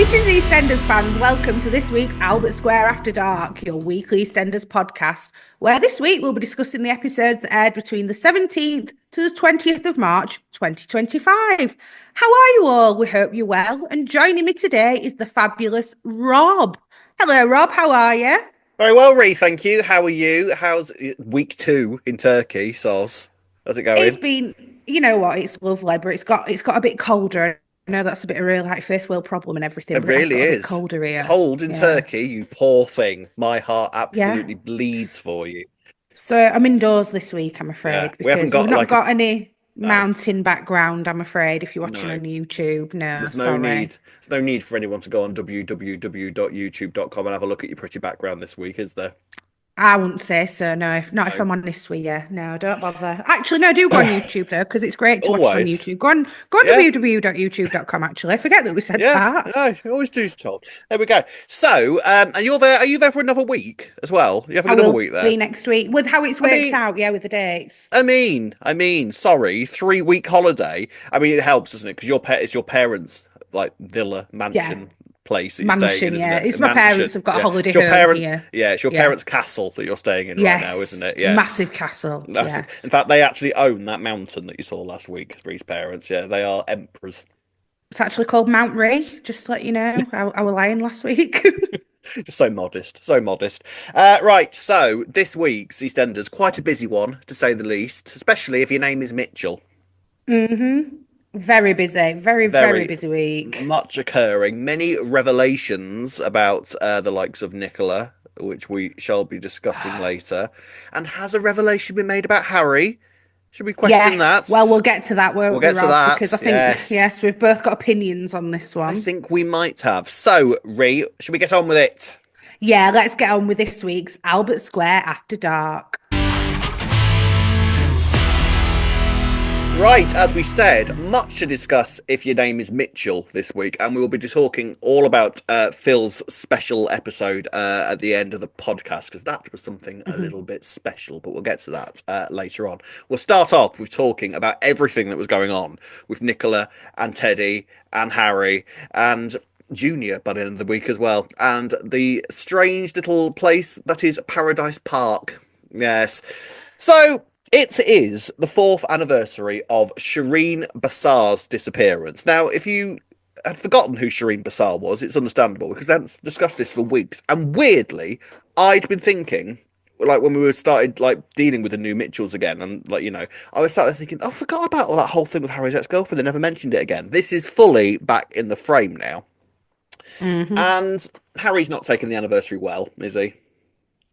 Greetings, EastEnders fans. Welcome to this week's Albert Square After Dark, your weekly EastEnders podcast, where this week we'll be discussing the episodes that aired between the 17th to the 20th of March, 2025. How are you all? We hope you're well. And joining me today is the fabulous Rob. Hello, Rob. How are you? Very well, Ree, thank you. How are you? How's week 2 in Turkey, Soz? How's it It's going? been, you know what, it's lovely, but it's got a bit colder. I know that's a bit of real like first world problem and everything, It but it has really got a bit is. colder here. Cold in Yeah. Turkey, you poor thing. My heart Yeah. absolutely bleeds for you. So I'm indoors this week, I'm Yeah, afraid, we haven't because we've got not like a got any no, mountain background, I'm afraid, if you're watching no. on YouTube. No, There's no need. sorry. There's no need for anyone to go on www.youtube.com and have a look at your pretty background this week, is there? I wouldn't say so, no, if not if No. I'm honest with you. No, don't bother. Actually, no, do go on YouTube though, because it's great to watch us on Always. YouTube. Go on Yeah. www.youtube.com actually. I forget that we said Yeah, that. no, always do as told. There we go. So, and you're there? Are you there for another week as well? You having I another will week there? be next week with how it's I worked mean, out, yeah, with the dates. sorry, 3 week holiday. I mean, it helps, doesn't it? Because it's your parents' like villa Yeah, mansion place that you're staying mansion, in, isn't yeah. it? It's A my mansion. parents have got a Yeah, holiday home here. it's your Yeah. parents' castle that you're staying in right now, isn't Yes. it? Yes. Massive castle. Massive. In Yes. fact, they actually own that mountain that you saw last week. Three's parents. Yeah, they are emperors. It's actually called Mount Ray, just to let you know. I was lying last week. Just so modest, so modest. Right, so this week's EastEnders, quite a busy one to say the least, especially if your name is Mitchell. Very busy. Very, very Very busy week. much occurring, many revelations about the likes of Nicola, which we shall be discussing later. And has a revelation been made about Harry? Should we question Yes. that? Well, we'll get to that, We'll won't we, get to Rob? Because I that. think, Yes, yes, we've both got opinions on this I one. think we might have. So, Ree, should we get on with it? Yeah, let's get on with this week's Albert Square After Dark. Right, as we said, much to discuss if your name is Mitchell this week, and we will be talking all about Phil's special episode at the end of the podcast, because that was something a little bit special, but we'll get to that later on. We'll start off with talking about everything that was going on with Nicola and Teddy and Harry and Junior by the end of the week as well, and the strange little place that is Paradise Park. Yes. So it is the 4th anniversary of Shireen Bassar's disappearance. Now, if you had forgotten who Shireen Bassar was, it's understandable because they haven't discussed this for weeks. And weirdly, I'd been thinking, like when we started like dealing with the new Mitchells again, and like I was sat there thinking, I forgot about all that whole thing with Harry's ex-girlfriend. They never mentioned it again. This is fully back in the frame now, and Harry's not taking the anniversary well, is he?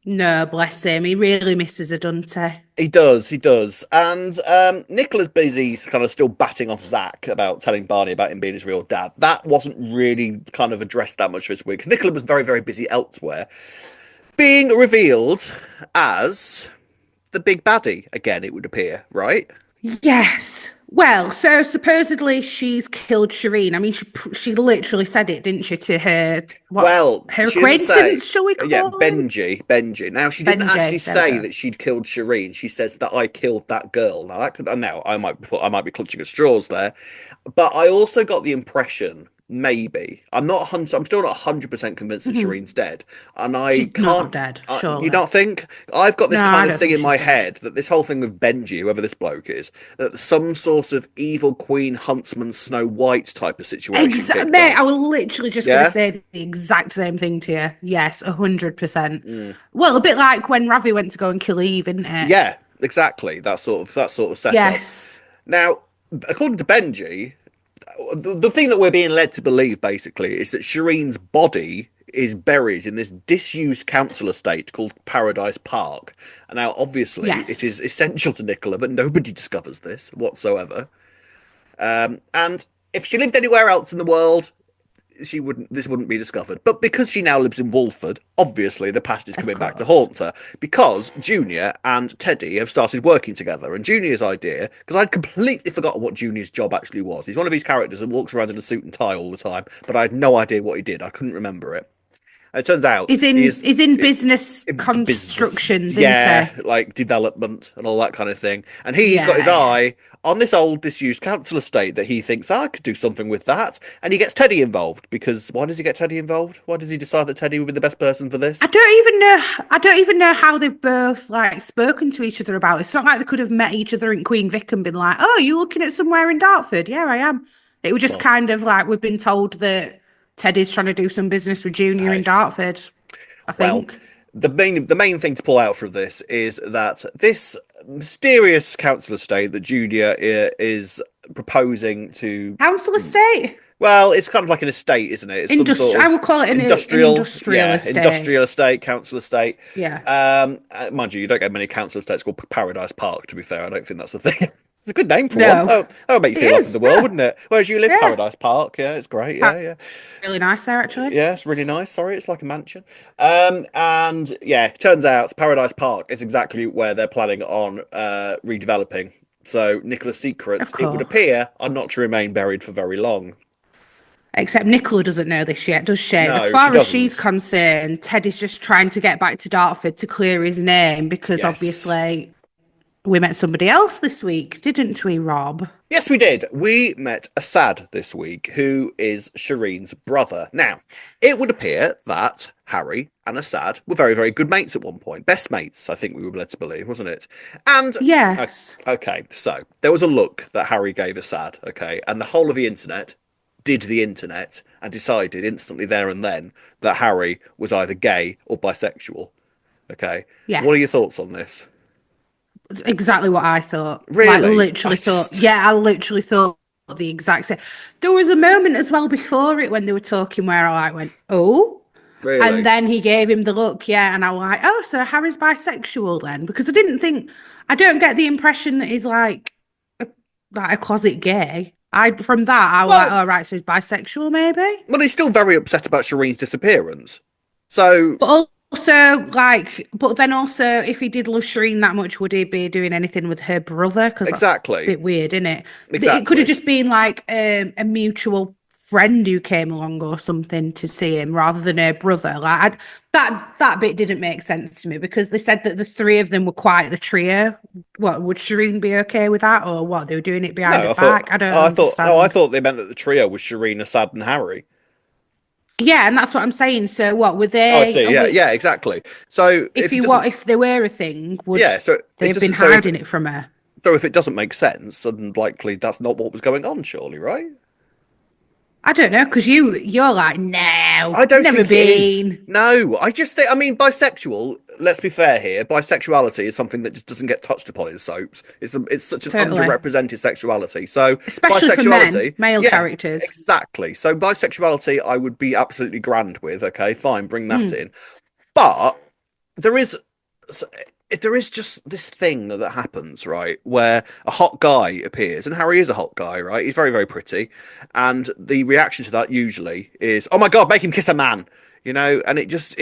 No, bless him. He really misses her, doesn't he? He does. And Nicola's busy kind of still batting off Zach about telling Barney about him being his real dad. That wasn't really kind of addressed that much this week because Nicola was very, very busy elsewhere, being revealed as the big baddie again, it would appear, right? Yes. Well, so supposedly she's killed Shireen. I mean, she literally said it, didn't she, to Well, her she didn't say, acquaintance, shall we yeah, call him? Benji. Now, she didn't actually Benji, there we say go. that she'd killed Shireen. She says that I killed that girl. Now, that could, now I might be clutching at straws there, but I also got the impression, maybe I'm not 100. I'm still not 100% convinced that Mhm. Shireen's dead, and I She's not can't. dead, You surely. don't think? I've got this No, I kind of don't thing think in my she's dead. head that this whole thing with Benji, whoever this bloke is, that some sort of evil Queen Huntsman Snow White type of situation kicked Mate, I off. was literally just going to Yeah. say the exact same thing to you. Yes, 100%. Mm. Well, a bit like when Ravi went to go and kill Eve, isn't it? Yeah, exactly. That sort of setup. Yes. Now, according to Benji, the thing that we're being led to believe basically is that Shireen's body is buried in this disused council estate called Paradise Park. And now, obviously, it Yes. is essential to Nicola, but nobody discovers this whatsoever. And if she lived anywhere else in the world, this wouldn't be discovered. But because she now lives in Walford, obviously the past is Of coming back to course. haunt her because Junior and Teddy have started working together. And Junior's idea, because I'd completely forgotten what Junior's job actually was. He's one of these characters that walks around in a suit and tie all the time, but I had no idea what he did. I couldn't remember it. And it turns out Is in business business, constructions, yeah, isn't like development and all that kind of thing. And he's got his Yeah. eye on this old disused council estate that he thinks I could do something with that. And he gets Teddy involved because why does he get Teddy involved? Why does he decide that Teddy would be the best person for this? I don't even know how they've both like spoken to each other about it. It's not like they could have met each other in Queen Vic and been like, "Oh, you looking at somewhere in Dartford?" Yeah, I am. It was just Well, kind of like we've been told that Teddy's trying to do some business with Junior in hey, Dartford, I well, think. the main thing to pull out from this is that this mysterious council estate that Junior is proposing to. Council estate? Well, it's kind of like an estate, isn't it? It's some I sort of would call it an industrial estate. industrial estate, council estate. Yeah. Mind you, you don't get many council estates called Paradise Park. To be fair, I don't think that's the thing. It's a good name for one. No. Oh, that would make you It feel like is, in the world, yeah. wouldn't it? Where do you live? Yeah. Paradise Park. Yeah, it's great. Yeah, yeah. Really nice there, actually. Yeah, it's really nice. Sorry, it's like a mansion. And yeah, it turns out Paradise Park is exactly where they're planning on redeveloping. So Nicola's secrets, Of it would course. appear, are not to remain buried for very long. Except Nicola doesn't know this yet, does she? No, As she far as she's doesn't. concerned, Teddy's just trying to get back to Dartford to clear his name because Yes. obviously we met somebody else this week, didn't we, Rob? Yes, we did. We met Assad this week, who is Shireen's brother. Now, it would appear that Harry and Assad were very, very good mates at one point. Best mates, I think we were led to believe, wasn't it? And Yes. okay, so there was a look that Harry gave Assad, okay, and the whole of the internet did the internet and decided instantly there and then that Harry was either gay or bisexual. Okay. Yes. What are your thoughts on this? Exactly what I thought. Really? Like, literally I literally thought the exact same. There was a moment as well before it when they were talking where I like went, oh. Really? And then he gave him the look, yeah, and I was like, oh, so Harry's bisexual then? Because I don't get the impression that he's like a closet gay. From that, I was like, oh, right, so he's bisexual maybe? Well, he's still very upset about Shireen's disappearance. So, But then also, if he did love Shireen that much, would he be doing anything with her brother? Because exactly. that's a bit weird, isn't it? Exactly. It could have just been like a mutual friend who came along or something to see him rather than her brother. Like that bit didn't make sense to me because they said that the three of them were quite the trio. What, would Shireen be okay with that, or what? They were doing it behind her back? I don't understand. I thought they meant that the trio was Shireen, Assad, and Harry. Yeah, and that's what I'm saying. So what were they? Oh, I see. Yeah, exactly. So if they were a thing, so they've been hiding it from her. So if it doesn't make sense, then likely that's not what was going on, surely, right? I don't know, because you're like, no, I don't never think been. it is. No, I just think, I mean, bisexual, let's be fair here, bisexuality is something that just doesn't get touched upon in soaps. It's such an underrepresented sexuality. So especially bisexuality, for men, male characters. Exactly. So bisexuality, I would be absolutely grand with. Okay, fine, bring that in. But there is just this thing that happens, right, where a hot guy appears, and Harry is a hot guy, right? He's very, very pretty, and the reaction to that usually is, "Oh my God, make him kiss a man," you know. And there's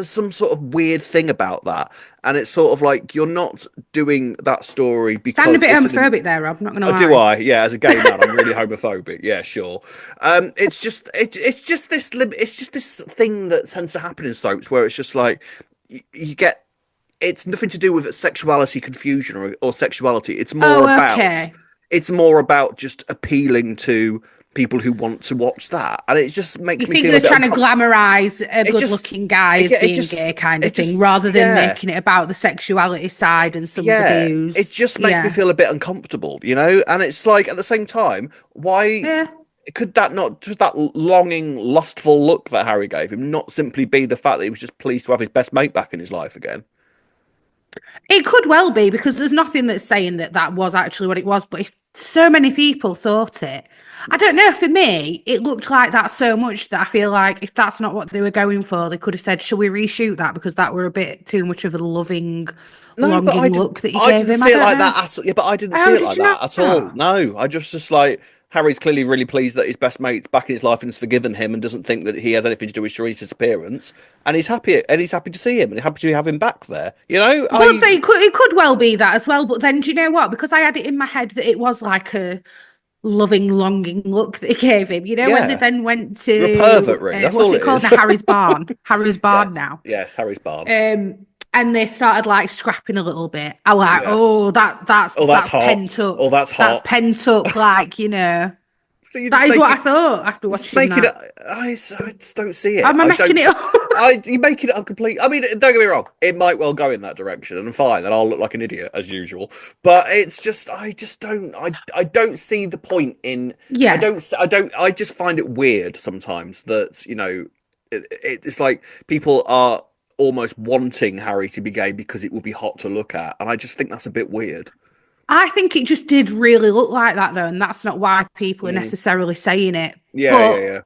some sort of weird thing about that, and it's sort of like you're not doing that story because Sound a bit homophobic there, Rob. Not gonna lie. Do I? Yeah, as a gay man, I'm really homophobic. Yeah, sure. It's just this thing that tends to happen in soaps where it's just like. You get it's nothing to do with sexuality confusion or sexuality. It's more about just appealing to people who want to watch that, and it just makes me feel they're trying to glamorize a good-looking guy as being gay kind of thing, rather than making it about the sexuality side and somebody who's. It just makes me feel a bit uncomfortable, you know. And it's like at the same time, why? Yeah. Could that not just that longing, lustful look that Harry gave him not simply be the fact that he was just pleased to have his best mate back in his life again? It could well be, because there's nothing that's saying that was actually what it was. But if so many people thought it, I don't know. For me, it looked like that so much that I feel like if that's not what they were going for, they could have said, "Shall we reshoot that?" Because that were a bit too much of a longing look that you gave him. I didn't see it like that. Yeah, but I didn't see it like that at all. No, I just like. Harry's clearly really pleased that his best mate's back in his life and has forgiven him and doesn't think that he has anything to do with Shireen's disappearance. And he's happy to see him and happy to have him back there. You know? Well, it could well be that as well. But then, do you know what? Because I had it in my head that it was like a loving, longing look that he gave him. You know, when they Yeah. then went You're a pervert, to really. That's what's all it it called is. now? Harry's Barn. Harry's Barn Yes. now. Yes, Harry's barn. And they started like scrapping a little bit. I like, Yeah. oh, that's Oh, that's hot. pent up. Oh, that's That's hot. pent up, like, you know. So you That just is make what I it. thought after Just watching making it. that. I just don't see it. Am I I making don't. it up? You're making it up complete. I mean, don't get me wrong. It might well go in that direction, and fine, and I'll look like an idiot as usual. But it's just, I just don't. I don't see the point in. I Yeah. don't. I don't. I just find it weird sometimes that it's like people are almost wanting Harry to be gay because it will be hot to look at, and I just think that's a bit weird. I think it just did really look like that though, and that's not why people are Mm. necessarily saying it. Yeah, yeah, But yeah.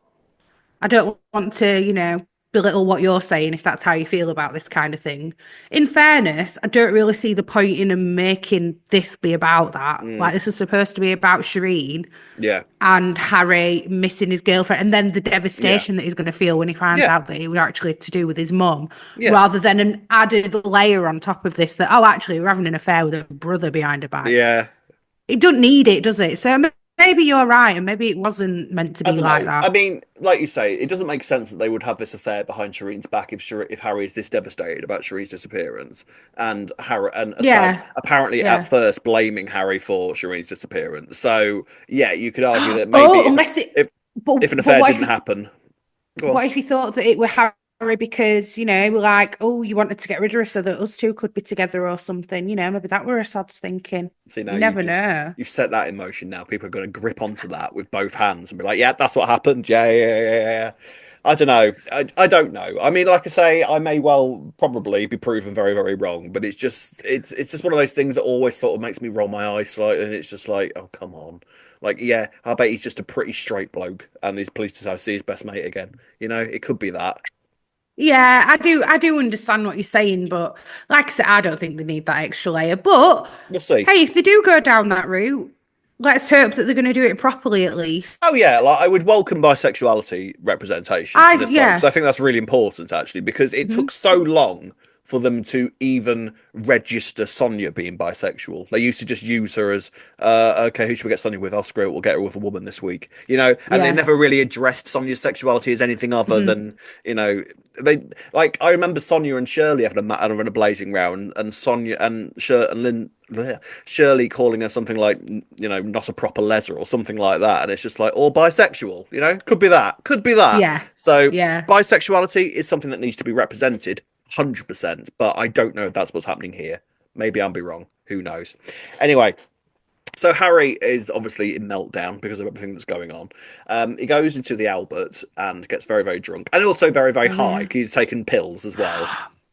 I don't want to, belittle what you're saying if that's how you feel about this kind of thing. In fairness, I don't really see the point in them making this be about that. Mm. Like, this is supposed to be about Shireen Yeah, and Harry missing his girlfriend and then the yeah, devastation that he's going to feel when he finds yeah, out that it was actually to do with his mum, yeah, rather than an added layer on top of this that, oh, actually, we're having an affair with a brother behind her back. yeah. It doesn't need it, does it? So maybe you're right, and maybe it wasn't meant to I be don't like know. I that. mean, like you say, it doesn't make sense that they would have this affair behind Shireen's back if Harry is this devastated about Shireen's disappearance, and Harry and Assad Yeah, apparently at yeah. first blaming Harry for Shireen's disappearance. So yeah, you could argue that maybe Oh, unless it, if but if an but affair didn't happen, go on. what if you thought that it were Harry because we're like, oh, you wanted to get rid of her so that us two could be together or something? Maybe that were Assad's thinking. See, now You never know. you've set that in motion. Now people are going to grip onto that with both hands and be like, "Yeah, that's what happened." Yeah, yeah, yeah, yeah. Yeah. I don't know. I don't know. I mean, like I say, I may well probably be proven very, very wrong, but it's just one of those things that always sort of makes me roll my eyes slightly, and it's just like, oh, come on. Like, yeah, I bet he's just a pretty straight bloke, and he's pleased to see his best mate again. It could be that. Yeah, I do understand what you're saying, but like I said, I don't think they need that extra layer. But We'll see. hey, if they do go down that route, let's hope that they're going to do it properly at Oh yeah, least. like I would welcome bisexuality representation in this film because Yeah. I think that's really important actually because it took Mhm. so long for them to even register Sonia being bisexual. They used to just use her as, okay, who should we get Sonia with? I'll screw it, we'll get her with a woman this week. And they Yeah. never really addressed Sonia's sexuality as anything other Mhm. than, they like I remember Sonia and Shirley having a blazing row and Sonia and Shirley calling her something like, not a proper leather or something like that. And it's just like, or bisexual, could be that, could be that. Yeah. So Yeah. bisexuality is something that needs to be represented 100%, but I don't know if that's what's happening here. Maybe I'll be wrong. Who knows? Anyway, so Harry is obviously in meltdown because of everything that's going on. He goes into the Albert and gets very, very drunk and also very, very Oh high. yeah. He's taken pills as well.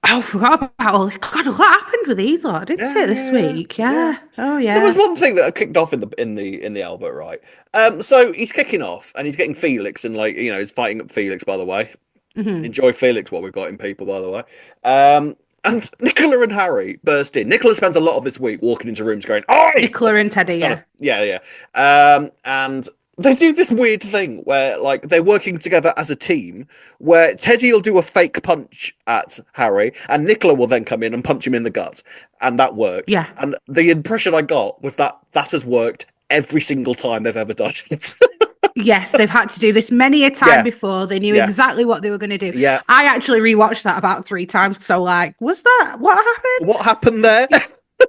Oh, I forgot about all this. God, a lot happened with these lot, didn't Yeah, it, this yeah, week? yeah. Yeah. Oh There was yeah. one thing that kicked off in the Albert, right? So he's kicking off and he's getting Felix and he's fighting up Felix, by the way. Hmm. Enjoy Felix, what we've got in people, by the way. And Nicola and Harry burst in. Nicola spends a lot of this week walking into rooms going, "Oi!" Nicola and Teddy, Kind yeah. of, yeah, yeah. And they do this weird thing where, like, they're working together as a team, where Teddy will do a fake punch at Harry, and Nicola will then come in and punch him in the gut, and that worked. Yeah. And the impression I got was that that has worked every single time they've ever done it. Yes, they've had to do this many a time Yeah, before. They knew yeah, exactly what they were going to do. yeah. I actually rewatched that about 3 times because I was like, was that what happened? What happened there?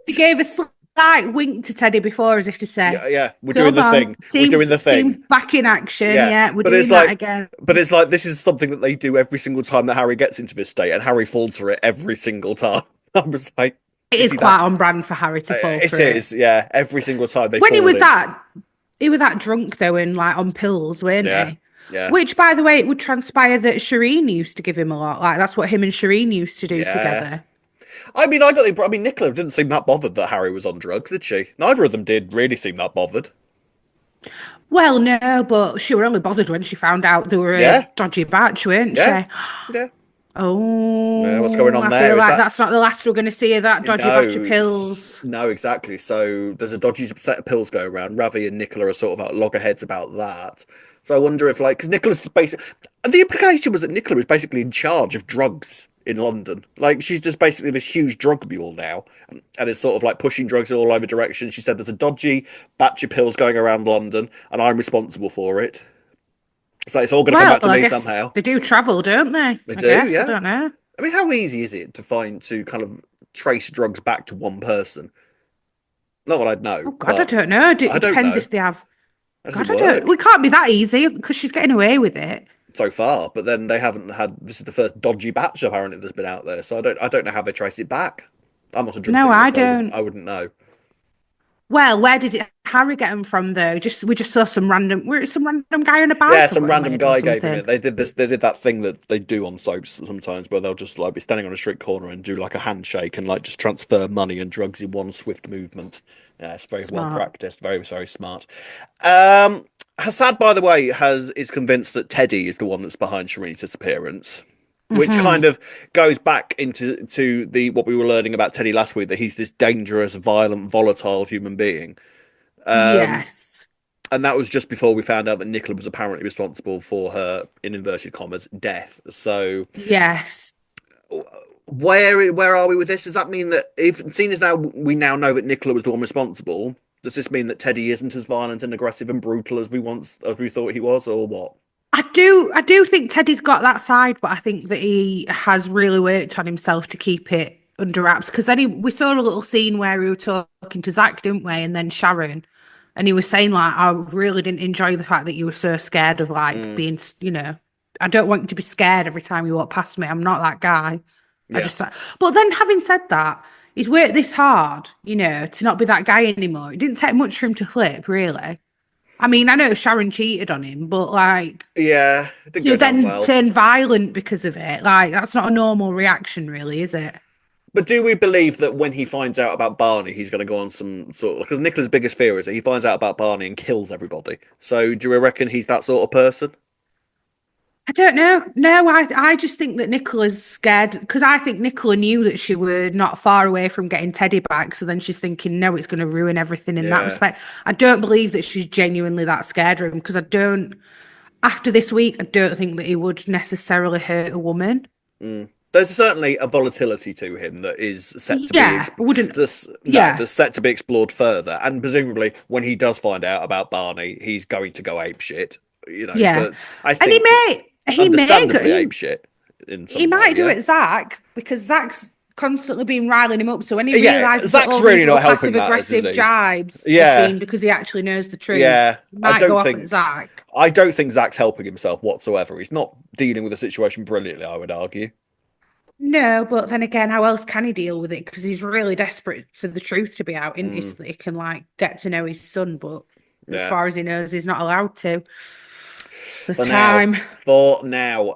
He gave a slight wink to Teddy before as if to say, Yeah, yeah. We're doing come the on, thing. We're doing the team's thing. back in action. Yeah, Yeah, we're but doing it's that like, again. but it's like this is something that they do every single time that Harry gets into this state, and Harry falls for it every single time. I was like, It is is he quite that? on brand for Harry to fall It for it. is, yeah. Every single time they When fall in. he was that drunk though and like on pills, weren't Yeah, he? yeah, Which, by the way, it would transpire that Shireen used to give him a lot. Like that's what him and Shireen used to do yeah. together. I mean, Nicola didn't seem that bothered that Harry was on drugs, did she? Neither of them did really seem that bothered. Well, no, but she were only bothered when she found out they were a Yeah, dodgy batch, weren't yeah, she? yeah. Yeah, what's going Oh, on I there? feel Is like that that's not the last we're going to see of that dodgy no, batch of pills. no, exactly. So there's a dodgy set of pills going around. Ravi and Nicola are sort of at loggerheads about that. So I wonder if, like, because Nicola's basically the implication was that Nicola was basically in charge of drugs in London. Like, she's just basically this huge drug mule now, and is sort of like pushing drugs in all over directions. She said there's a dodgy batch of pills going around London, and I'm responsible for it. So it's all going to come Well, back to I me guess somehow. they do travel, don't they? They I do, guess. I yeah. don't know. I mean, how easy is it to kind of trace drugs back to one person? Not that I'd know, Oh God, I but don't know. I It don't depends know. if they have. How does it God, I don't. work? We can't be that easy because she's getting away with it. So far, but then they haven't had. This is the first dodgy batch apparently that's been out there, so I don't know how they trace it back. I'm not a drug No, dealer, I so don't. I wouldn't know. Well, where did Harry get them from though? We just saw some random. Where some random guy on a Yeah, bike or some got him random laid or guy gave him something. it. They did this. They did that thing that they do on soaps sometimes, where they'll just like be standing on a street corner and do like a handshake and like just transfer money and drugs in one swift movement. Yeah, it's very well Smart. practiced. Very, very smart. Um, Hassad, by the way, is convinced that Teddy is the one that's behind Shireen's disappearance, which Hmm. kind of goes back into the what we were learning about Teddy last week, that he's this dangerous, violent, volatile human being. Um, Yes. and that was just before we found out that Nicola was apparently responsible for her, in inverted commas, death. So Yes. where are we with this? Does that mean that, if seen as now we now know that Nicola was the one responsible, does this mean that Teddy isn't as violent and aggressive and brutal as we thought he was, or what? I do think Teddy's got that side, but I think that he has really worked on himself to keep it under wraps. Because then we saw a little scene where we were talking to Zach, didn't we? And then Sharon, and he was saying like, I really didn't enjoy the fact that you were so scared of like Mm, being, I don't want you to be scared every time you walk past me. I'm not that guy. I yeah, just, but then having said that, he's worked this hard, to not be that guy anymore. It didn't take much for him to flip, really. I mean, I know Sharon cheated on him, but like, yeah, it didn't to go down then well. turn violent because of it, like, that's not a normal reaction, really, is it? But do we believe that when he finds out about Barney, he's going to go on some sort of, because Nicola's biggest fear is that he finds out about Barney and kills everybody. So do we reckon he's that sort of person? I don't know. No, I just think that Nicola's scared because I think Nicola knew that she were not far away from getting Teddy back. So then she's thinking, no, it's going to ruin everything in that Yeah. respect. I don't believe that she's genuinely that scared of him because after this week, I don't think that he would necessarily hurt a woman. Mm. There's certainly a volatility to him that is set to be Yeah, I wouldn't. Yeah, that's set to be explored further. And presumably, when he does find out about Barney, he's going to go ape shit. yeah. But I And he think may, he may go, understandably ape shit in he some way. might do Yeah, it, Zach, because Zach's constantly been riling him up. So when he yeah. realizes that Zach's all these really little not helping passive matters, is aggressive he? jibes have Yeah, been because he actually knows the truth, yeah. he might go off at Zach. I don't think Zach's helping himself whatsoever. He's not dealing with the situation brilliantly, I would argue. No, but then again, how else can he deal with it? Because he's really desperate for the truth to be out, isn't he? Mm, So that he can like get to know his son. But as yeah. far as he knows, he's not allowed to. There's For now. time. For now.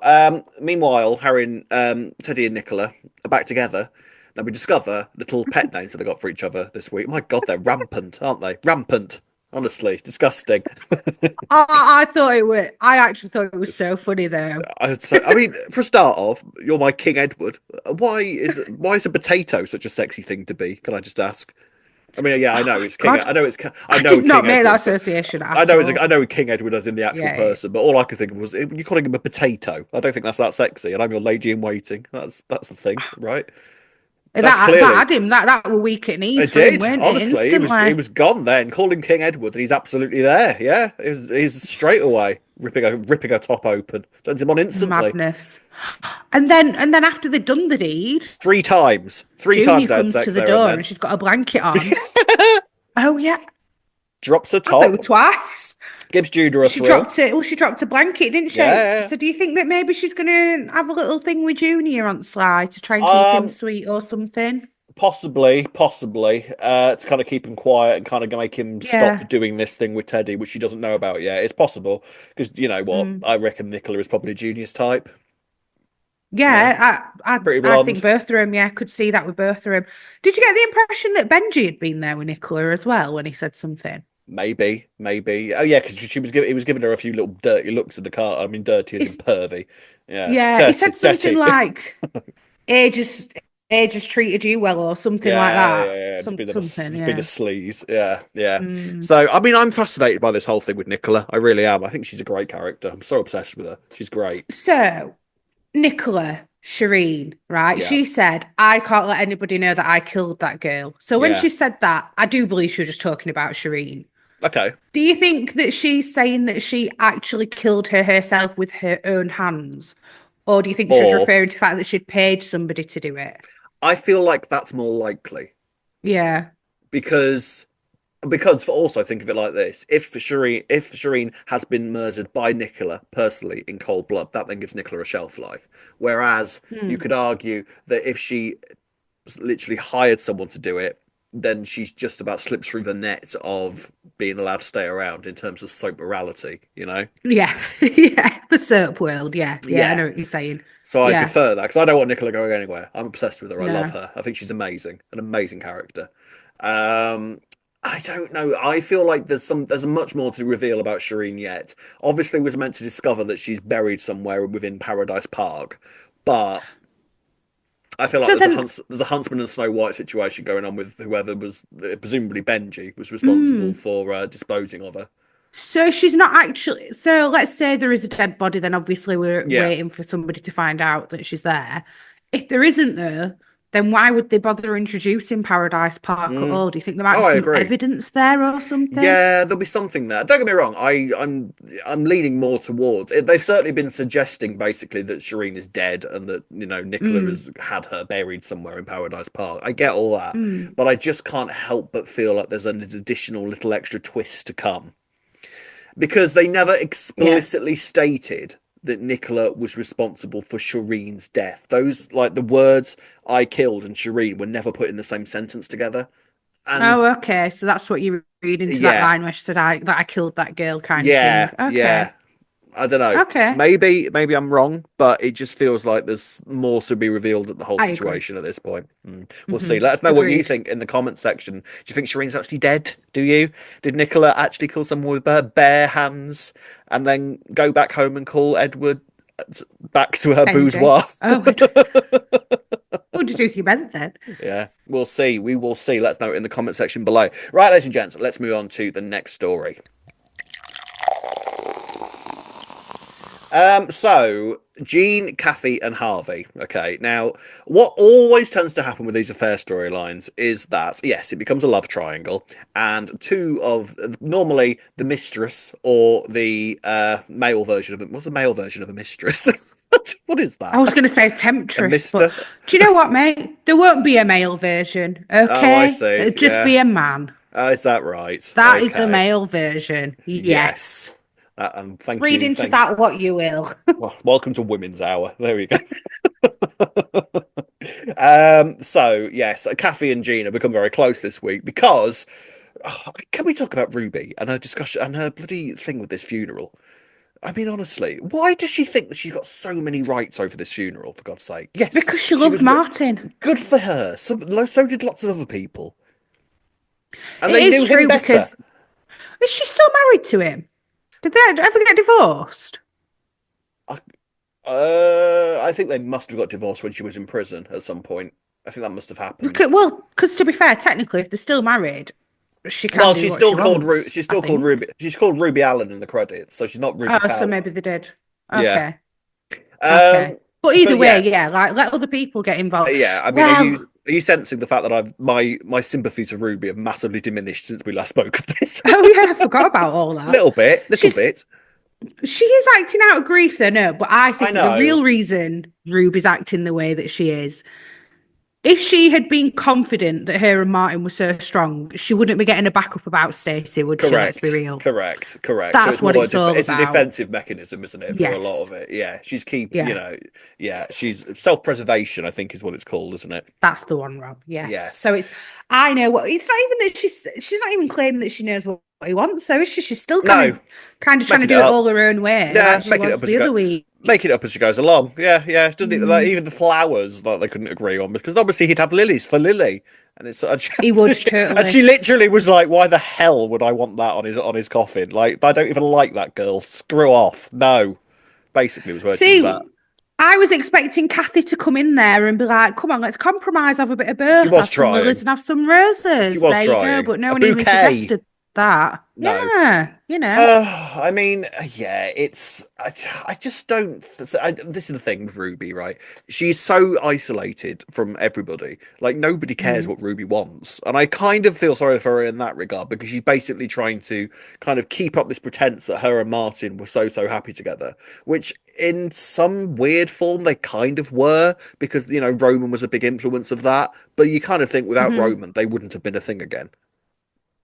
Meanwhile, Harry and Teddy and Nicola are back together. Now we discover little pet names that they got for each other this week. My God, they're rampant, aren't they? Rampant. Honestly, disgusting. I thought it was. I actually thought it was so funny though. I mean, for a start off, you're my King Edward. Why is a potato such a sexy thing to be? Can I just ask? I mean, yeah, I Oh know my it's King. God, I I know did not King make that Edward, but association I at know all. I know King Edward as in the actual Yeah, yeah. person. But all I could think of was you calling him a potato. I don't think that's that sexy. And I'm your lady in waiting. That's the thing, right? That's That clearly had him. That were weak at knees it for him, did. weren't it? Honestly, he Instantly. was gone then. Called him King Edward, and he's absolutely there. Yeah, he's straight away ripping a top open. Turns him on instantly. Madness. And then after they'd done the deed, Three Junior times I had comes to sex the there and door then. and she's got a blanket on. Oh yeah, Drops a I thought it top, was twice. gives Judah a She thrill. dropped it. Well, she dropped a blanket, didn't she? Yeah, So do you think that maybe she's gonna have a little thing with Junior on side to try and keep yeah. him sweet or something? Possibly. To kind of keep him quiet and kind of make him stop Yeah. doing this thing with Teddy, which she doesn't know about yet. It's possible because you know what? Mm. I reckon Nicola is probably Junior's type. Yeah, Yeah, pretty I think blonde. both of them. Yeah, could see that with both of them. Did you get the impression that Benji had been there with Nicola as well when he said something? Maybe. Oh yeah, because he was giving her a few little dirty looks in the car. I mean, dirty as in It's, pervy. Yes, yeah, he dirty, said something dirty. like age has treated you well or something like that. Yeah. Something, Just be the yeah. sleaze. Yeah. Mm. So, I mean, I'm fascinated by this whole thing with Nicola. I really am. I think she's a great character. I'm so obsessed with her. She's great. So, Nicola, Shireen, right? Yeah. She said, I can't let anybody know that I killed that girl. So when Yeah. she said that, I do believe she was just talking about Shireen. Okay. Do you think that she's saying that she actually killed her herself with her own hands? Or do you think she was Or referring to the fact that she'd paid somebody to do it? I feel like that's more likely Yeah. because also think of it like this: if Shireen has been murdered by Nicola personally in cold blood, that then gives Nicola a shelf life. Whereas you Hmm. could argue that if she literally hired someone to do it, then she's just about slipped through the net of being allowed to stay around in terms of soap morality, you know? Yeah. Yeah. The soap world. Yeah. Yeah. I Yeah. know what you're saying. So I Yeah. prefer that because I don't want Nicola going anywhere. I'm obsessed with her. I love No. her. I think she's amazing, an amazing character. Um, I don't know. I feel like there's much more to reveal about Shireen yet. Obviously, we're meant to discover that she's buried somewhere within Paradise Park, but I feel like So then, there's a Huntsman and Snow White situation going on with whoever was presumably Benji was responsible mm, for disposing of her. so she's not actually. So let's say there is a dead body, then obviously we're Yeah. waiting for somebody to find out that she's there. If there isn't though, then why would they bother introducing Paradise Park at Mm. all? Do you think there might Oh, be I some agree. evidence there or something? Yeah, there'll be something there. Don't get me wrong. I'm leaning more towards it. They've certainly been suggesting basically that Shireen is dead and that Nicola Mm, has had her buried somewhere in Paradise Park. I get all that, mm, but I just can't help but feel like there's an additional little extra twist to come because they never yeah. explicitly stated that Nicola was responsible for Shireen's death. Those like the words "I killed" and Shireen were never put in the same sentence together. And Oh, okay. So that's what you read into that yeah, line where she said I killed that girl kind of thing. yeah, Okay. yeah. I don't know. Okay. Maybe I'm wrong, but it just feels like there's more to be revealed at the whole I agree. situation at this point. We'll Hmm. see. Let us know what you Agreed. think in the comments section. Do you think Shireen's actually dead? Do you? Did Nicola actually kill someone with her bare hands and then go back home and call Edward back to her Benji. boudoir? Oh, what did you think you meant then? Yeah, we'll see. We will see. Let's know in the comment section below. Right, ladies and gents, let's move on to the next story. So Jean, Kathy, and Harvey. Okay, now what always tends to happen with these affair storylines is that yes, it becomes a love triangle, and two of normally the mistress or the male version of it. What's the male version of a mistress? What is I that? was going to say A temptress, but mister? do you know what, mate? There won't be a male version, Oh, I okay? see. It'll just Yeah. be a man. Is that right? That is the Okay. male version. Yes. Yes. Thank Read you. into Thank. that what you will. Well, welcome to Women's Hour. There we go. So yes, Kathy and Jean have become very close this week because can we talk about Ruby and her discussion and her bloody thing with this funeral? I mean, honestly, why does she think that she's got so many rights over this funeral? For God's sake, yes, Because she she loved was Martin. good for her. So did lots of other people, and It they is knew him true better. because is she still married to him? Did they ever get divorced? I think they must have got divorced when she was in prison at some point. I think that must have happened. Because to be fair, technically, if they're still married, she can Well, do what she wants, She's I still called think. Ruby. She's called Ruby Allen in the credits, so she's not Ruby Oh, so Fowler. maybe they did. Yeah. Okay. Um. Okay. But either But way, yeah, yeah, like let other people get involved. yeah. I mean, Well, are you sensing the fact that I've my sympathy to Ruby have massively diminished since we last spoke of this? oh yeah, I forgot about all that. Little She's bit. she is acting out of grief though, no, but I I think the know. real reason Ruby's acting the way that she is, if she had been confident that her and Martin were so strong, she wouldn't be getting a backup about Stacey, would she? Let's be Correct. real. Correct. So That's it's what more it's all it's a about. defensive mechanism, isn't it, for a lot Yes. of it? Yeah. She's Yeah. yeah, she's self-preservation, I think is what it's called, isn't it? That's the one, Rob. Yes. Yes. So I know what it's not even that she's not even claiming that she knows what he wants, so is she? She's still No, kind of trying to making it do it up. all her own way, Yeah, like she making it was up as the you go. other week. Making it up as she goes along. Yeah, yeah. It doesn't even, like Mm, even the flowers like they couldn't agree on because obviously he'd have lilies for Lily, and it's he would and totally. she literally was like, "Why the hell would I want that on his coffin? Like, I don't even like that girl. Screw off." No, basically was where she was at. See, I was expecting Kathy to come in there and be like, "Come on, let's compromise, have a bit of She both, was have some lilies trying. and have some She roses." was There you go. trying. But no A one even bouquet. suggested that. No. Yeah, I mean, yeah, I just don't. This is the thing with Ruby, right? She's so isolated from everybody. Like, nobody cares Mm. what Ruby wants. And I kind of feel sorry for her in that regard because she's basically trying to kind of keep up this pretense that her and Martin were so happy together, which in some weird form they kind of were because, Roman was a big influence of that. But you kind of think without Hmm. Roman, they wouldn't have been a thing again.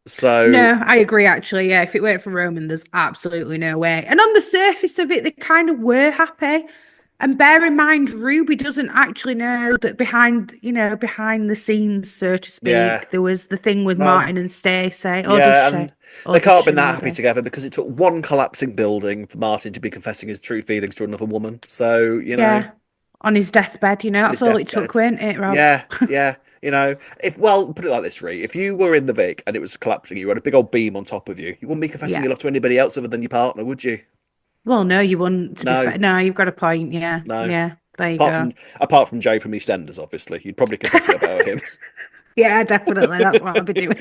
So, No, I agree, actually. Yeah, if it weren't for Roman, there's absolutely no way. And on the surface of it, they kind of were happy. And bear in mind, Ruby doesn't actually know that behind the scenes, so to yeah. speak, there was the thing with Well, Martin and Stacey. Or does yeah, she? and Or they does can't have she been that happy maybe? together because it took one collapsing building for Martin to be confessing his true feelings to another woman. So, Yeah. On his deathbed, on his that's all it took, deathbed. weren't it, Rob? Yeah, yeah. Well, put it like this, Ree. If you were in the Vic and it was collapsing, you had a big old beam on top of you, you wouldn't be confessing Yeah. your love to anybody else other than your partner, would you? Well, no, you wouldn't, to be No, fair. No, you've got a point. Yeah. no. Yeah. There you Apart go. from apart from Jay from EastEnders, obviously, you'd probably confess it about him. Yeah, definitely. That's what I'll be doing.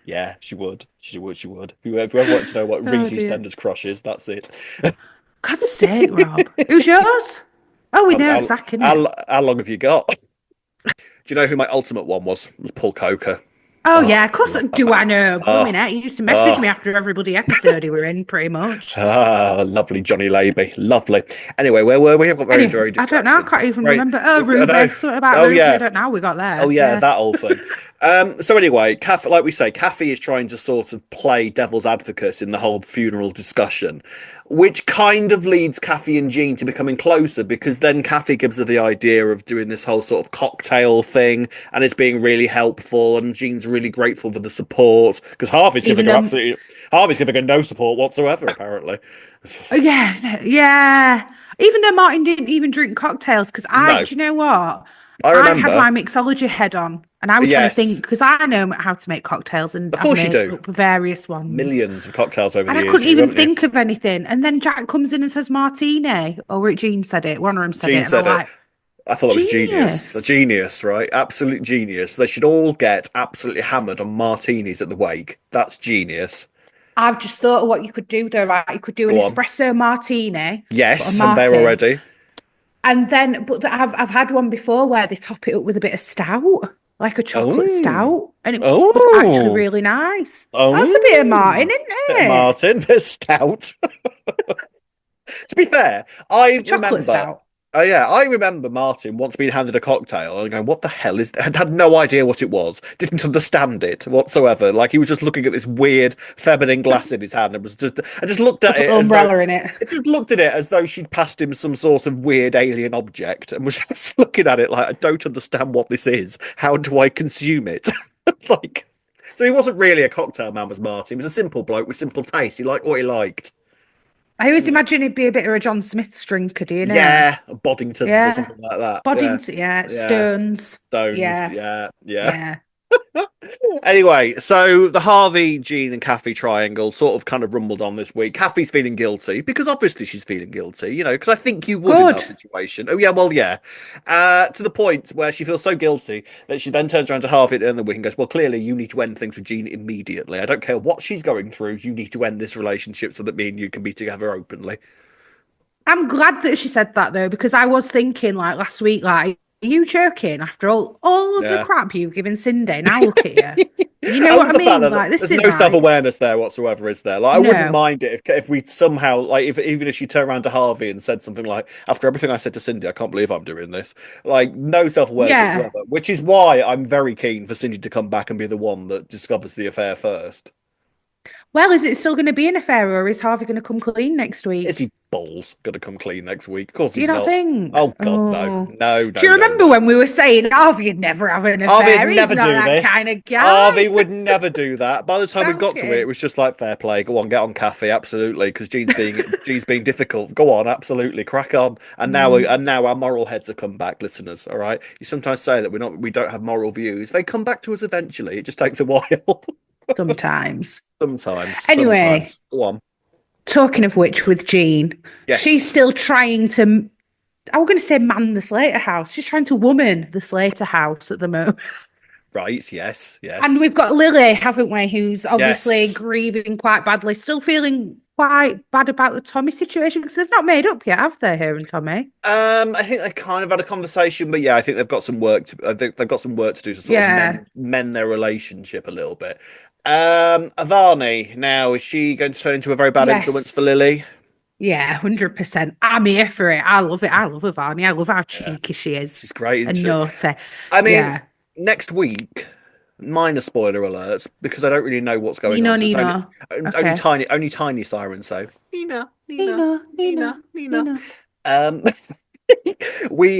Yeah, she would. She would. She would. If you ever wanted to know what Oh Ree's dear. EastEnders crush is, that's it. God's sake, Rob. Who's yours? Oh, we know How, Zach, innit? how long have you got? Do you know who my ultimate one was? It was Paul Coker. Oh, Oh, yeah, of course. Do I know? oh, Blooming heck. He used to message me oh, after every bloody episode he were in, pretty much. lovely Johnny Laby, lovely. Anyway, where were we? I've got very, Anyway, very I don't know. I distracted. can't even Right, remember. Oh, I know. Ruby. Something about Oh Ruby. I yeah, don't know how we got oh there. yeah, Yeah. that whole thing. So anyway, like we say, Kathy is trying to sort of play devil's advocate in the whole funeral discussion, which kind of leads Kathy and Jean to becoming closer because then Kathy gives her the idea of doing this whole sort of cocktail thing, and it's being really helpful, and Jean's really grateful for the support because Even though, Harvey's giving her no support whatsoever, apparently. oh, yeah, yeah. Even though Martin didn't even drink cocktails, because No, do you know what? I I had remember. my mixology head on and I was trying to think, Yes, because I know how to make cocktails and of I've course you made do. up various ones. Millions of cocktails over And the I years, couldn't you even haven't you? think of anything. And then Jack comes in and says martini, or Jean said it. One of them said it. Gene And I'm said it. like, I thought that was genius. A genius. genius, right? Absolute genius. They should all get absolutely hammered on martinis at the wake. That's genius. I've just thought of what you could do though, right? You could do an Go on. espresso martini, but a Yes, I'm there Martin. already. And then, but I've had one before where they top it up with a bit of stout, like a chocolate Oh, stout, and it was actually oh, really nice. That's a bit of Martin, oh. isn't Bit of it? Martin, bit of stout. To be fair, A chocolate stout. oh yeah, I remember Martin once being handed a cocktail and going, "What the hell is that?" And had no idea what it was, didn't understand it whatsoever. Like he was just looking at this weird feminine glass in his hand and I just looked at With it an as though umbrella in it. it just looked at it as though she'd passed him some sort of weird alien object and was just looking at it like, "I don't understand what this is. How do I consume it?" Like, so he wasn't really a cocktail man, was Martin. He was a simple bloke with simple taste. He liked what he liked. I always imagine it'd be a bit of a John Smith's drinker, do you know? Yeah, Boddingtons or Yeah. something like that. Yeah, Boddington, yeah. yeah. Stones. Stones. Yeah. Yeah, yeah. Yeah. Anyway, so the Harvey, Jean, and Kathy triangle sort of kind of rumbled on this week. Kathy's feeling guilty because obviously she's feeling guilty, because I think you would in that Good. situation. Oh, yeah, well, yeah. To the point where she feels so guilty that she then turns around to Harvey at the end of the week and goes, "Well, clearly you need to end things with Jean immediately. I don't care what she's going through. You need to end this relationship so that me and you can be together openly." I'm glad that she said that though, because I was thinking like last week, like, are you joking after all of the Yeah. crap you've given Cindy? Now look at you. You know And what I the fact mean? that Like, this there's isn't no right. self-awareness there whatsoever, is there? Like, I wouldn't No. mind it if we somehow, like, if even if she turned around to Harvey and said something like, "After everything I said to Cindy, I can't believe I'm doing this." Like, no self-awareness Yeah. whatsoever. Which is why I'm very keen for Cindy to come back and be the one that discovers the affair first. Well, is it still going to be an affair or is Harvey going to come clean next Is week? he balls gonna come clean next week? Of course Do you he's not not. think? Oh God, no, Oh. no, Do no, you no, remember no. when we were saying Harvey would never have an Harvey'd affair? He's never not do that this. kind of Harvey guy. would never do that. By the time we got to it, it Joking. was just like fair play. Go on, get on, Kathy, absolutely, because Jean's being difficult. Go on, absolutely, crack on. Mm, And now our moral heads have come back, listeners. All right, you sometimes say that we don't have moral views. They come back to us eventually. It just takes a while. sometimes. Anyway, Sometimes. Go on. talking of which, with Jean, she's Yes. still trying to. I was going to say man the Slater house. She's trying to woman the Slater house at the moment. Right, yes, yes. And we've got Lily, haven't we, who's obviously Yes. grieving quite badly, still feeling quite bad about the Tommy situation because they've not made up yet, have they, her and Tommy? I think they kind of had a conversation, but yeah, I think they've got some work to. I think they've got some work to do to sort of Yeah. mend their relationship a little bit. Avani now, is she going to turn into a very bad influence Yes. for Lily? Yeah, 100%. I'm here for it. I love it. I love her, Varney. I love how Yeah, cheeky she is she's great, isn't and she? naughty. I mean, Yeah. next week, minor spoiler alerts because I don't really know what's going Nino, on. So it's only Nino. only Okay. tiny only tiny sirens. So Nina, Nina, Nino, Nino, Nina, Nina. Nino. Um, we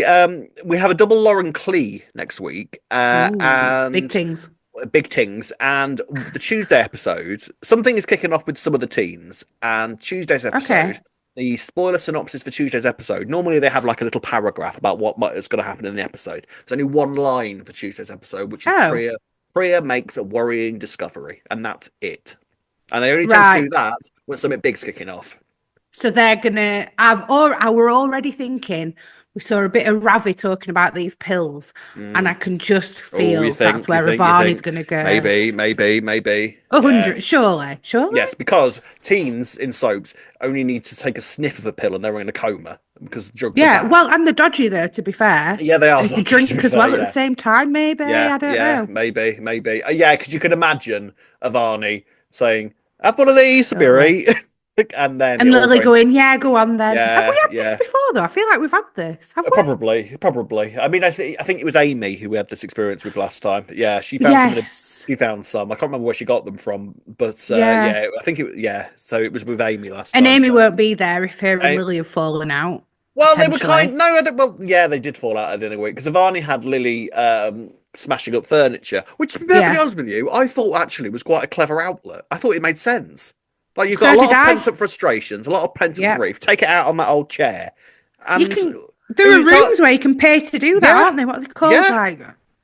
have a double Lauren Clee next week, Ooh, big and things. big things. And the Tuesday episode, something is kicking off with some of the teens. And Tuesday's Okay. episode, the spoiler synopsis for Tuesday's episode. Normally they have like a little paragraph about is going to happen in the episode. There's only one line for Tuesday's episode, which is Oh, Priya. Priya makes a worrying discovery, and that's it. And they only tend to right. do that when something big's kicking off. So they're gonna. I were already thinking. We saw a bit of Ravi talking about these pills, and I Mm. can just Oh, feel that's where you Ivani's think, gonna go. maybe. 100, Yes. surely, surely. Yes, because teens in soaps only need to take a sniff of a pill and they're in a coma because drugs are Yeah, bad. well, and the dodgy though. To be fair, Yeah, they are if they dodgy, to drink be as fair, well at the yeah. same time, maybe I don't know. Maybe. Yeah, because you could imagine Avani saying, "Have one of these, Surely. Sabiri," and then it And all Lily going, going, yeah, go on then. Have we yeah, had this yeah. before though? I feel like we've had this, have we? Probably. I mean, I think it was Amy who we had this experience with last time. But yeah, Yes. she found some. I can't remember where she got them from, but Yeah. yeah, I think yeah. So it was with Amy last And time. Amy So won't be there if her and I, Lily have fallen out, well, they were potentially. no, I don't, well, yeah, they did fall out at the end of the week because Avani had Lily smashing up furniture, which, to be perfectly Yeah. honest with you, I thought actually was quite a clever outlet. I thought it made sense. Like you've got So a lot did of I. pent up frustrations, a lot of pent up Yeah. grief. Take it out on that old chair, You and can, there are it's like, rooms where you can pay to do that, yeah, aren't they? What are they called? yeah, Like,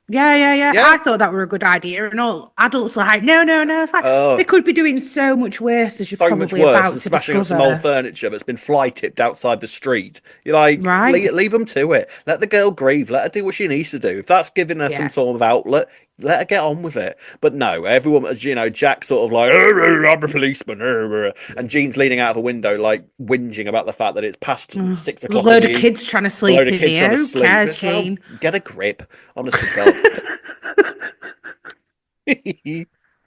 yeah. yeah. I thought that were a good idea. And all adults are like, no. It's like, they Oh, could be doing so much worse as you're so much probably worse about than to smashing up some old discover. furniture that's been fly tipped outside the street. You're like, Right? leave them to it. Let the girl grieve. Let her do what she needs to do. If that's giving her some Yeah. sort of outlet, let her get on with it. But no, everyone, as you know, Jack sort of like, I'm a policeman, and Jean's leaning out of a window, like whinging about the fact that it's past Oh, six there's a o'clock in load the of evening. kids trying to A load sleep of in kids trying here. to Who sleep. cares, It's like, Jean? get a grip, honest to God.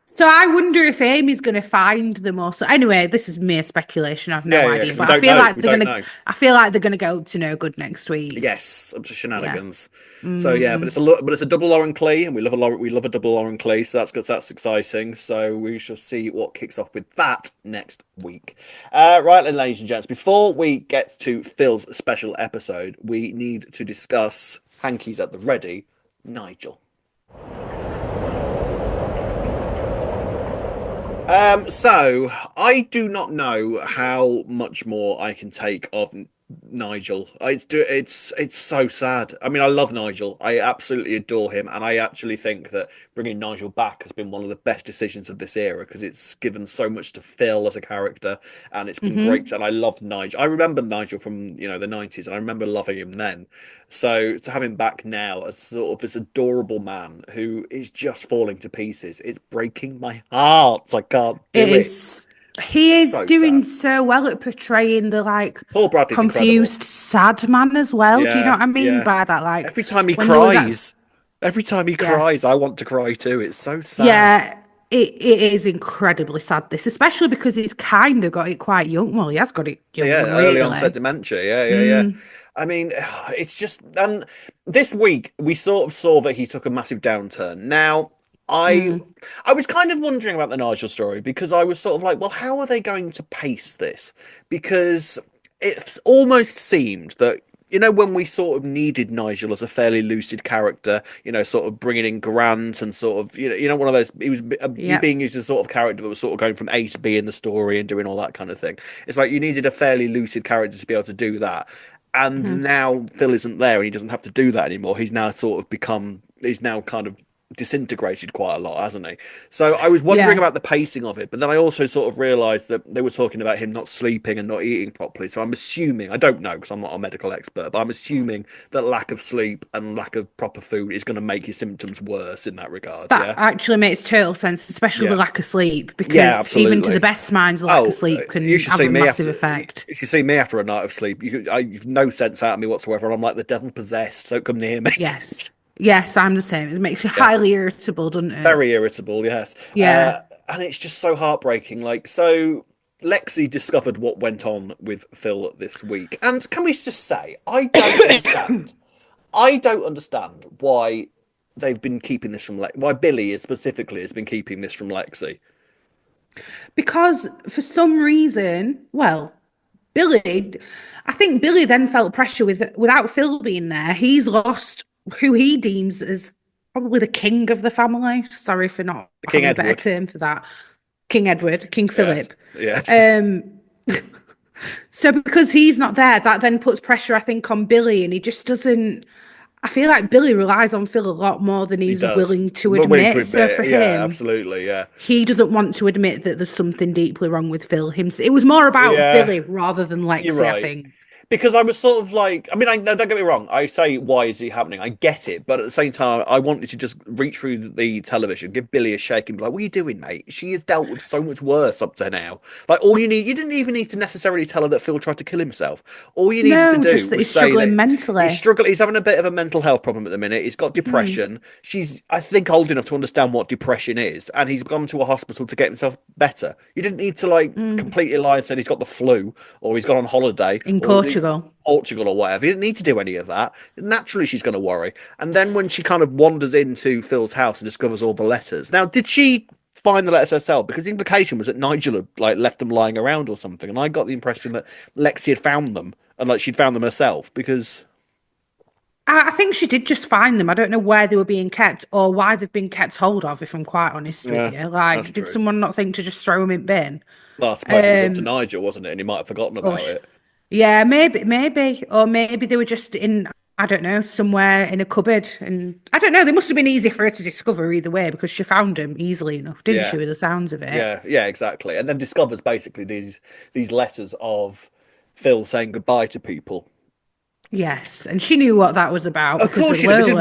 So I wonder if Amy's going to find them or so. Anyway, this is mere speculation. I've no Yeah, idea, because we but I don't feel know. like We they're don't going to. know. I feel like they're going to go to no good next week. Yes, up to Yeah. shenanigans. So yeah, but Mm. it's a double Lauren Clee, and we love a double Lauren Clee, so that's good. That's exciting. So we shall see what kicks off with that next week. Right then, ladies and gents, before we get to Phil's special episode, we need to discuss hankies at the ready, Nigel. So I do not know how much more I can take of Nigel. It's so sad. I mean, I love Nigel. I absolutely adore him, and I actually think that bringing Nigel back has been one of the best decisions of this era because it's given so much to Phil as a character, and it's been Hmm. great. And I love Nigel. I remember Nigel from the 90s, and I remember loving him then. So to have him back now as sort of this adorable man who is just falling to pieces, it's breaking my heart. I can't It do it. is. He is So doing sad. so well at portraying the like Paul Bradley's incredible. confused, sad man as well. Do you know Yeah, what I mean yeah. by that? Like Every time he when there was that. cries, every time he Yeah. cries, I want to cry too. It's so sad. Yeah, it is incredibly sad, this, especially because he's kind of got it quite young. Well, he has got it young, Yeah, early onset really. dementia. Yeah. Mm, I mean, it's just, and this week we sort of saw that he took a massive downturn. Now, I mm, I was kind of wondering about the Nigel story because I was sort of like, well, how are they going to pace this? Because it almost seemed that when we sort of needed Nigel as a fairly lucid character, sort of bringing in Grant and sort of, one of those, he was yeah. being used as a sort of character that was sort of going from A to B in the story and doing all that kind of thing. It's like you needed a fairly lucid character to be able to do that. And Mm, now Phil isn't there and he doesn't have to do that anymore. He's now kind of disintegrated quite a lot, hasn't he? So I was wondering about the pacing of it, but then I also sort of realised that they were talking about him not sleeping and not eating properly. So I'm assuming, I don't know because I'm not a medical expert, but I'm assuming that lack of sleep and lack of proper food is going to make your symptoms worse in that regard. That actually makes total sense, especially the lack of sleep, because even to the best minds, the lack of sleep can have a massive effect. If you see me after a night of sleep, you've no sense out of me whatsoever. I'm like the devil possessed, so come near me. Yes, I'm the same. It makes you highly irritable, doesn't it? Very irritable, yes. Yeah. And it's just so heartbreaking. Like, so Lexi discovered what went on with Phil this week. And can we just say, I don't understand. I don't understand why they've been keeping this from why Billy specifically has been keeping this from Lexi. Because for some reason, well, I think Billy then felt pressure without Phil being there. He's lost who he deems as probably the king of the family. Sorry for not having a better term for that. King Edward, King Philip. Yeah. So because he's not there, that then puts pressure, I think, on Billy, and he just doesn't. I feel like Billy relies on Phil a lot more than he's willing to admit. So for him, absolutely, he doesn't want to admit that there's something deeply wrong with Phil. It was more about Billy rather than Lexi, I think. Because I was sort of like, I mean, don't get me wrong. I say, why is it happening? I get it. But at the same time, I wanted to just reach through the television, give Billy a shake and be like, what are you doing, mate? She has dealt with so much worse up to now. Like, you didn't even need to necessarily tell her that Phil tried to kill himself. All you needed to do was he's struggling mentally. He's having a bit of a mental health problem at the minute. He's got depression. She's, I think, old enough to understand what depression is. And he's gone to a hospital to get himself better. You didn't need to, completely lie and say he's got the flu or he's gone on holiday. In Portugal or whatever. You didn't need to do any of that. Naturally, she's going to worry. And then when she kind of wanders into Phil's house and discovers all the letters. Now, did she find the letters herself? Because the implication was that Nigel had left them lying around or something. And I got the impression that Lexi had found them and she'd found them herself because... I think she did just find them. I don't know where they were being kept or why they've been kept hold of, if I'm quite honest with you. Did someone not think to just throw them in bin? Well, I suppose it was up to Nigel, wasn't it? And he might have forgotten about it. Yeah, maybe. Or maybe they were just in, I don't know, somewhere in a cupboard. And I don't know, they must have been easy for her to discover either way because she found them easily enough, didn't she, with the sounds of it? Yeah, exactly. And then discovers basically these letters of Phil saying goodbye to people. Yes, and she knew what that was about. Of course she did.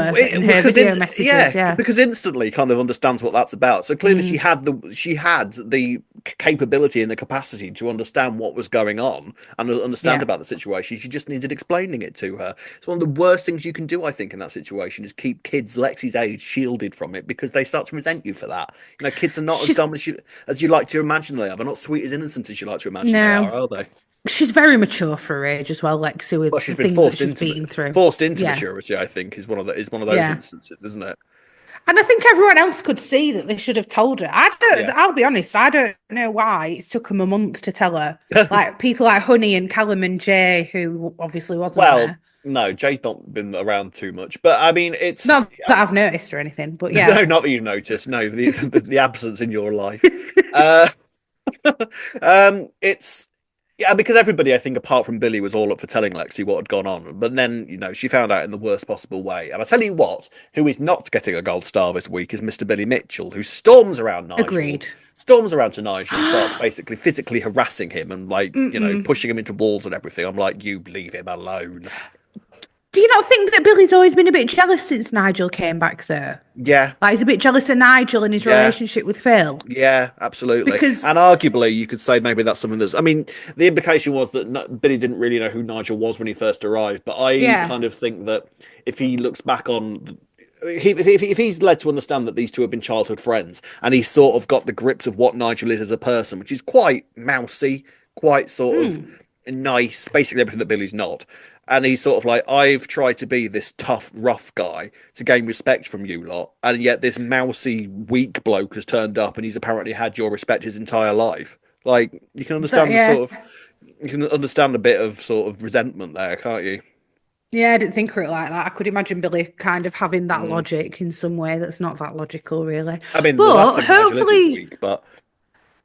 Messages, because instantly kind of understands what that's about. So clearly she had the capability and the capacity to understand what was going on and understand about the situation. She just needed explaining it to her. It's one of the worst things you can do, I think, in that situation is keep kids Lexi's age shielded from it because they start to resent you for that. You know, kids are not as dumb as you like to imagine they are. They're not sweet as innocent as you like to imagine they are they? She's very mature for her age as well, Lexi, with she's the been things that she's been through. Forced into maturity, I think, is one of those instances, isn't it? And I think everyone else could see that they should have told her. I'll be honest, I don't know why it took them a month to tell her. Like people like Honey and Callum and Jay, who obviously wasn't there. No, Jay's not been around too much, but I mean, it's not that I've noticed or anything. But yeah, no, not that you've noticed. No, the absence in your life. It's. Yeah, because everybody, I think, apart from Billy, was all up for telling Lexi what had gone on. But then, she found out in the worst possible way. And I tell you what, who is not getting a gold star this week is Mr. Billy Mitchell, who storms around Nigel. Agreed. Storms around to Nigel and starts basically physically harassing him and, pushing him into walls and everything. I'm like, you leave him alone. Do you not think that Billy's always been a bit jealous since Nigel came back there? Yeah. Like he's a bit jealous of Nigel and his relationship with Phil. Yeah, absolutely. And arguably, you could say maybe that's something that's... I mean, the implication was that Billy didn't really know who Nigel was when he first arrived. But I kind of think that if he looks back on... If he's led to understand that these two have been childhood friends and he's sort of got the grips of what Nigel is as a person, which is quite mousy, quite sort of nice, basically everything that Billy's not. And he's sort of like, I've tried to be this tough, rough guy to gain respect from you lot. And yet this mousy, weak bloke has turned up and he's apparently had your respect his entire life. Like, you can understand you can understand a bit of sort of resentment there, can't you? Yeah, I didn't think of it like that. I could imagine Billy kind of having that logic in some way that's not that logical, really. I mean, but hopefully... weak, but...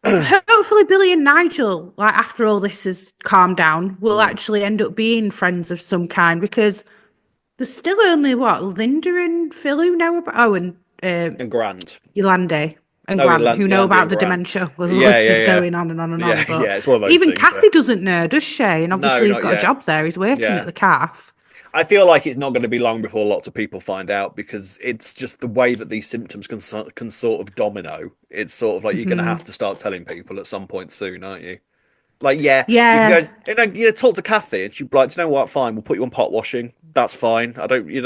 Hopefully Billy and Nigel, like after all this has calmed down, will actually end up being friends of some kind because there's still only Linda and Phil who know about. Oh, and And Grant. Yolande and Oh, Grant, who know Yolande about and the Grant. dementia. The Yeah, list yeah, is yeah. going on and on and on. Yeah, But yeah, it's one of those even things. Kathy doesn't know, does she? And No, obviously he's not got a yet. job there. He's working at Yeah. the calf. I feel like it's not going to be long before lots of people find out because it's just the way that these symptoms can sort of domino. It's sort of like you're going to have to start telling people at some point soon, aren't you? Like, yeah, you can Yeah, go, talk to Kathy, and she'd be like, "Do you know what? Fine, we'll put you on pot washing. That's fine. I don't, if you're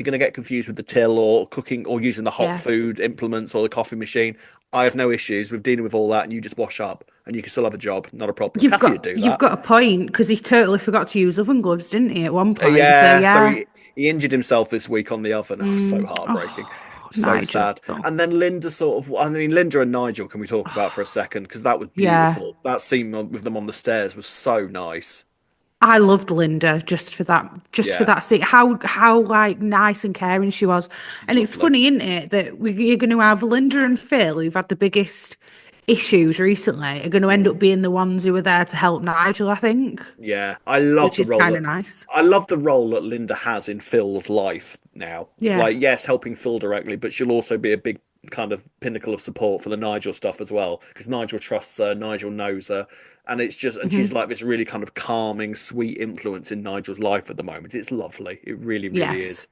going to get confused with the till or cooking or using the hot yeah. food implements or the coffee machine, I have no issues with dealing with all that, and you just wash up, and you can still have a job, not a problem. You've Kathy would got do you've that. got a point because he totally forgot to use oven gloves, didn't he, at one point? So Yeah, so yeah. he injured himself this week on the oven. Oh, so heartbreaking, Oh, so Nigel. sad. And then Linda Linda and Nigel, can we talk about for a second? Because that was Yeah. beautiful. That scene with them on the stairs was so nice. I loved Linda just for Yeah, that scene. How like nice and caring she was. And it's lovely. funny, isn't it, that you're going to have Linda and Phil, who've had the biggest issues recently, are going to end up being the ones who are there to help Nigel, I think, Yeah, which is kind of nice. I love the role that Linda has in Phil's life now. Yeah. Like, yes, helping Phil directly, but she'll also be a big kind of pinnacle of support for the Nigel stuff as well, because Nigel trusts her, Nigel knows her, and she's like this really kind of calming, sweet influence in Nigel's life at the moment. It's lovely. It really, really Yes. is.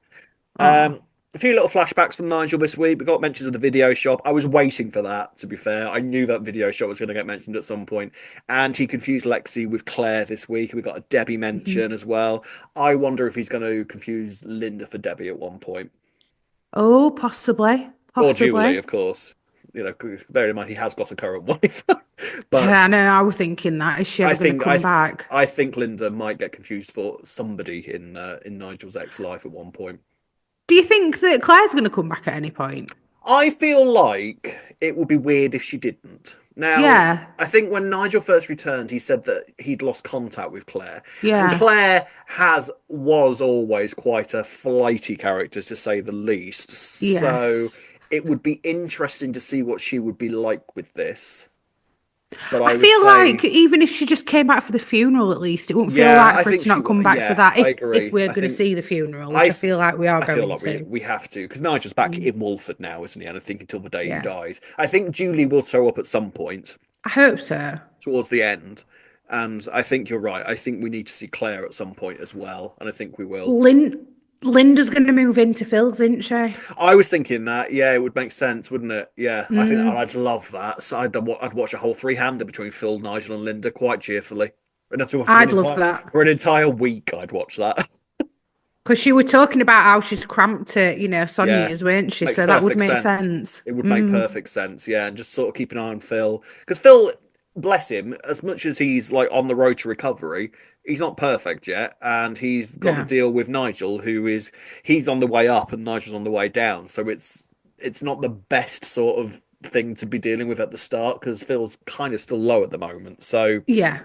Oh. A few little flashbacks from Nigel this week. We got mentions of the video shop. I was waiting for that, to be fair. I knew that video shop was going to get mentioned at some point. And he confused Lexi with Claire this week. We got a Debbie Mhm. mention as well. I wonder if he's going to confuse Linda for Debbie at one point. Oh, possibly. Or Julie, Possibly. of course. Bear in mind he has got a current wife. Yeah, I But know. I was thinking that. Is she I ever going to think I come th back? I think Linda might get confused for somebody in Nigel's ex-life at one point. Do you think that Claire's going to come back at any point? I feel like it would be weird if she didn't. Now, Yeah. I think when Nigel first returned, he said that he'd lost contact with Claire. And Yeah. Claire was always quite a flighty character, to say the least. So Yes. it would be interesting to see what she would be like with this. But I I would feel like say, even if she just came back for the funeral, at least it wouldn't feel yeah, right I for her think to not come back for yeah, that. I If agree. we're going to see the funeral, which I I feel like we are I feel going like we to. we have to because Nigel's back Mm, in Walford now, isn't he? And I think until the day he yeah, dies. I think Julie will show up at some point I hope so. towards the end. And I think you're right. I think we need to see Claire at some point as well. And I think we will. Linda's going to move into Phil's, isn't she? I was thinking that, yeah, it would make sense, wouldn't it? Yeah, I think Mm, I'd love that. So I'd watch a whole three-hander between Phil, Nigel, and Linda quite cheerfully. And I'd love that. for an entire week, I'd watch that. Because she were talking about how she's cramped at, Yeah, Sonia's, weren't she? makes So that would perfect make sense. sense. It would make Mm, perfect sense, yeah, and just sort of keep an eye on Phil because Phil, bless him, as much as he's like on the road to recovery, he's not perfect yet, and he's got to no. deal with Nigel, he's on the way up and Nigel's on the way down, so it's not the best sort of thing to be dealing with at the start because Phil's kind of still low at the moment. So Yeah,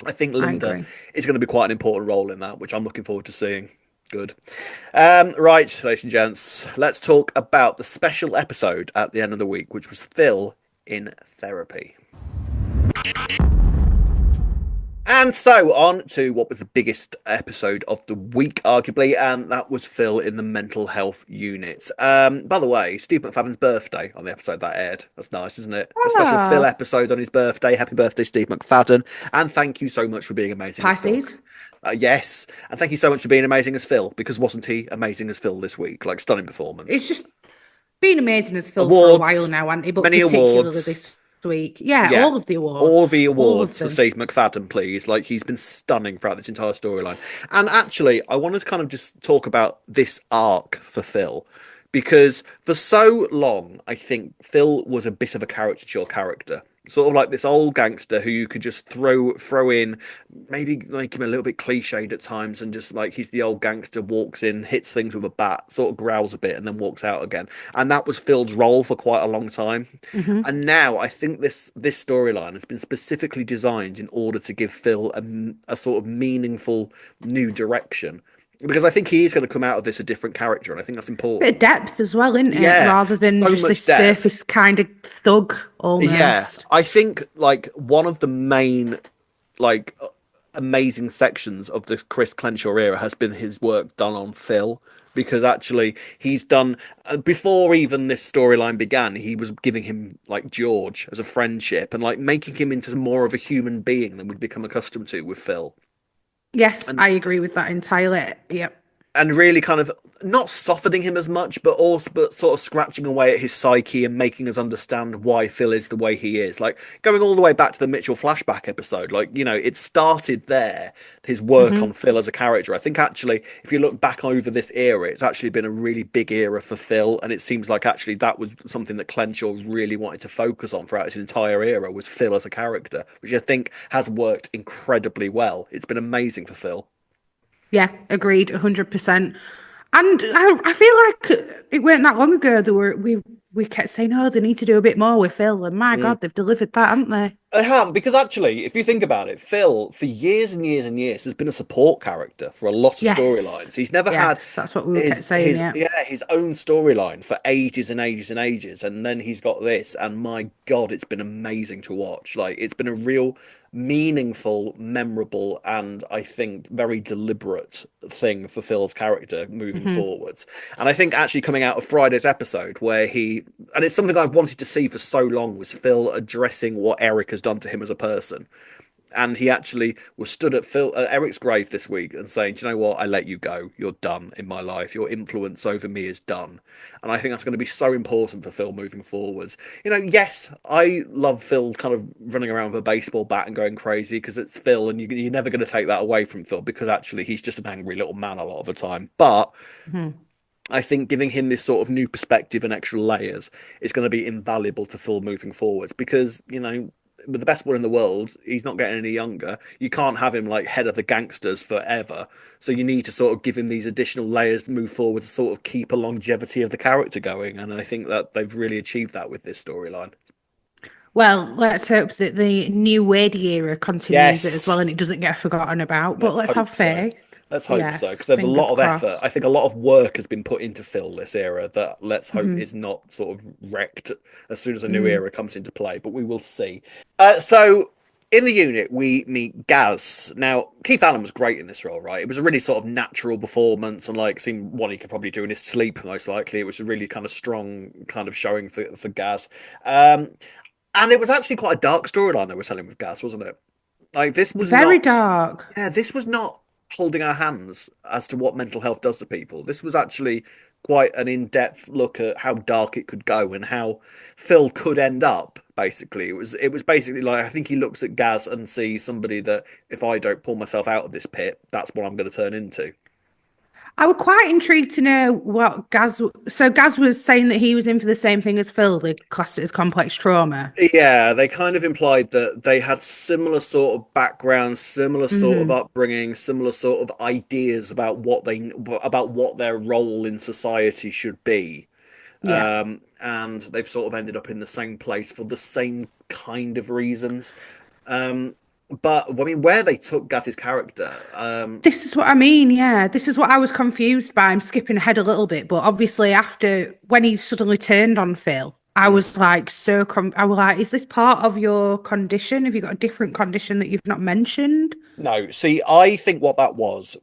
I think I Linda agree. is going to be quite an important role in that, which I'm looking forward to seeing. Good. Right, ladies and gents, let's talk about the special episode at the end of the week, which was Phil in therapy. And so on to what was the biggest episode of the week, arguably, and that was Phil in the mental health unit. By the way, Steve McFadden's birthday on the episode that aired. That's nice, isn't it? A special Phil Ah, episode on his birthday. Happy birthday, Steve McFadden. And thank you so much for being amazing as Phil. Pisces. Yes, and thank you so much for being amazing as Phil, because wasn't he amazing as Phil this week? Like, stunning performance. It's just been amazing as Phil for a while Awards, now, hasn't he? But many particularly awards. this week. Yeah, Yeah, all of the all the awards. All of awards for them. Steve McFadden, please. Like, he's been stunning throughout this entire storyline. And actually, I wanted to kind of just talk about this arc for Phil, because for so long, I think Phil was a bit of a caricature character. Sort of like this old gangster who you could just throw in, maybe make him a little bit cliched at times, and just like he's the old gangster, walks in, hits things with a bat, sort of growls a bit, and then walks out again. And that was Phil's role for quite a long time. Hmm. And now I think this storyline has been specifically designed in order to give Phil a sort of meaningful new direction. Because I think he is going to come out of this a different character, and I think that's Bit of important. depth as well, isn't it? Yeah, Rather than so just this much depth. surface kind of thug Yeah, almost. I think like one of the main amazing sections of the Chris Clenshaw era has been his work done on Phil, because actually he's done before even this storyline began. He was giving him like George as a friendship and like making him into more of a human being than we'd become accustomed to with Phil. Yes, And I agree with that entirely. Yep. and really kind of not softening him as much, but sort of scratching away at his psyche and making us understand why Phil is the way he is. Like going all the way back to the Mitchell flashback episode, like, you know, it started there, his work on Phil as a character. I think actually, if you look back over this era, it's actually been a really big era for Phil, and it seems like actually that was something that Clenshaw really wanted to focus on throughout his entire era, was Phil as a character, which I think has worked incredibly well. It's been amazing for Phil. Yeah, agreed, 100%. And I feel like it weren't that long ago that we kept saying, oh, they need to do a bit more with Phil, and my God, they've delivered that, haven't they? They have, because actually, if you think about it, Phil, for years and years and years, has been a support character for a lot of Yes. storylines. He's never had Yes, that's what we kept saying, yeah. his own storyline for ages and ages and ages, and then he's got this, and my God, it's been amazing to watch. Like, it's been a real meaningful, memorable, and I think very deliberate thing for Phil's character moving forwards. And I think actually coming out of Friday's episode, where and it's something I've wanted to see for so long, was Phil addressing what Eric has done to him as a person. And he actually was stood at Eric's grave this week and saying, do you know what? I let you go. You're done in my life. Your influence over me is done. And I think that's going to be so important for Phil moving forwards. You know, yes, I love Phil kind of running around with a baseball bat and going crazy because it's Phil, and you're never going to take that away from Phil, because actually he's just an angry little man a lot of the time. But I think giving him this sort of new perspective and extra layers is going to be invaluable to Phil moving forwards, because, you know, with the best one in the world, he's not getting any younger. You can't have him like head of the gangsters forever. So you need to sort of give him these additional layers to move forward to sort of keep a longevity of the character going. And I think that they've really achieved that with this storyline. Well, let's hope that the new Wadey era continues it as well Yes, and it doesn't get forgotten about. But let's let's have hope so. faith. Let's hope so, Yes, because there's a fingers lot of effort. I crossed. think a lot of work has been put into Phil this era that let's hope is not sort of wrecked as soon as a new era comes into play, but we will see. So in the unit, we meet Gaz. Now, Keith Allen was great in this role, right? It was a really sort of natural performance, and like seemed one he could probably do in his sleep, most likely. It was a really kind of strong kind of showing for Gaz. And it was actually quite a dark storyline they were telling with Gaz, wasn't it? Like this was Very not, dark. yeah, this was not holding our hands as to what mental health does to people. This was actually quite an in-depth look at how dark it could go and how Phil could end up. Basically, it was basically like, I think he looks at Gaz and sees somebody that, if I don't pull myself out of this pit, that's what I'm going to turn into. I was quite intrigued to know what So Gaz was saying that he was in for the same thing as Phil, they classed it as complex trauma. Yeah, they kind of implied that they had similar sort of backgrounds, similar sort of upbringing, similar sort of ideas about what their role in society should be. Yeah. And they've sort of ended up in the same place for the same kind of reasons. But I mean, where they took Gaz's character, This is what I mean, yeah. This is what I was confused by. I'm skipping ahead a little bit, but obviously after when he suddenly turned on Phil, I was like I was like, is this part of your condition? Have you got a different condition that you've not mentioned? No, see, I think what that was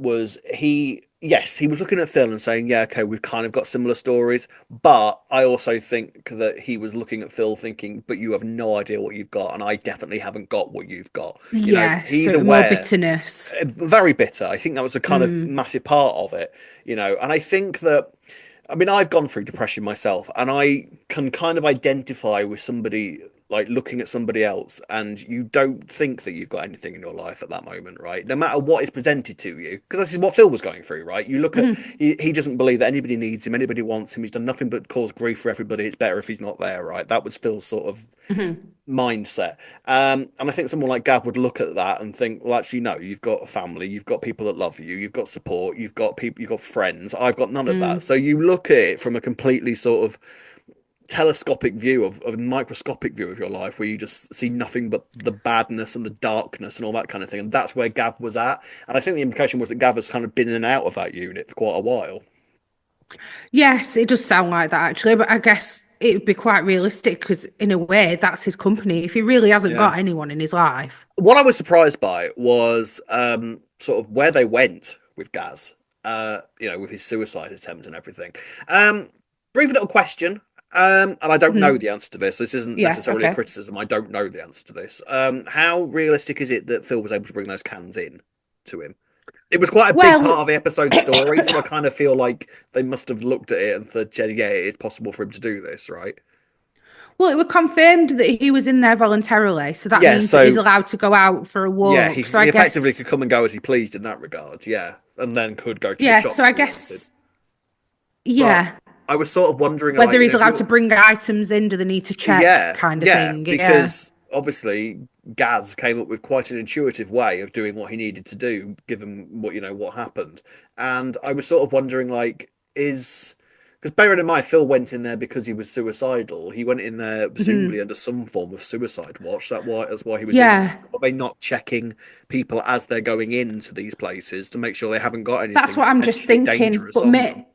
yes, he was looking at Phil and saying, yeah, okay, we've kind of got similar stories, but I also think that he was looking at Phil thinking, but you have no idea what you've got, and I definitely haven't got what you've got. You know, Yes, he's so more aware, bitterness. very bitter. I think that was a kind of massive part of it, you know, and I think that, I mean, I've gone through depression myself, and I can kind of identify with somebody like looking at somebody else, and you don't think that you've got anything in your life at that moment, right? No matter what is presented to you, because this is what Phil was going through, right? You look at he doesn't believe that anybody needs him, anybody wants him. He's done nothing but cause grief for everybody. It's better if he's not there, right? That was Phil's sort of mindset. And I think someone like Gab would look at that and think, well, actually, no, you've got a family, you've got people that love you, you've got support, you've got people, you've got friends. I've got none of that. So you look at it from a completely sort of telescopic view of a microscopic view of your life, where you just see nothing but the badness and the darkness and all that kind of thing. And that's where Gav was at. And I think the implication was that Gav has kind of been in and out of that unit for quite a while. Yes, it does sound like that actually, but I guess it would be quite realistic because in a way that's his company. If he really hasn't Yeah. got anyone in his life. What I was surprised by was sort of where they went with Gaz. with his suicide attempt and everything. Brief little question. And I don't know Mhm. the answer to this. This isn't Yeah, necessarily a okay. criticism. I don't know the answer to this. How realistic is it that Phil was able to bring those cans in to him? It was quite a big Well, part of the episode story, so I kind of feel like they must have looked at it and said, "Yeah, it is possible for him to do this, right?" well, it was confirmed that he was in there voluntarily, so that Yeah, means that he's so allowed to go out for a yeah, walk. So I he effectively guess, could come and go as he pleased in that regard. Yeah, and then could go to the yeah. So shops I if he wanted. guess, But yeah. I was sort of wondering, like, Whether he's if allowed to you're, bring items in, do they need to check, yeah, kind of yeah, thing. Yeah. because obviously Gaz came up with quite an intuitive way of doing what he needed to do, given what happened. And I was sort of wondering, like, is because bearing in mind Phil went in there because he was suicidal. He went in there Mhm. presumably under some form of suicide watch. That's why he was in there. Yeah. So are they not checking people as they're going into these places to make sure they haven't got That's anything what I'm just potentially thinking. dangerous But on them?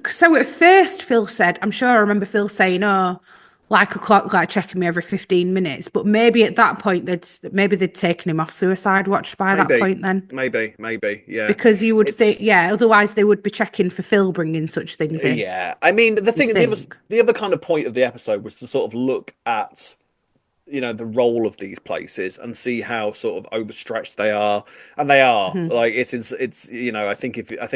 so at first, Phil said, I'm sure I remember Phil saying, "Oh, like a clock, like checking me every 15 minutes." But maybe at that point, they'd taken him off suicide watch by that Maybe, point then. maybe, yeah. Because you would think, It's yeah, otherwise they would be checking for Phil bringing such things in, Yeah, I mean, you'd think. the other kind of point of the episode was to sort of look at, the role of these places and see how sort of overstretched they are, and they are. Mhm. Like it's I think if I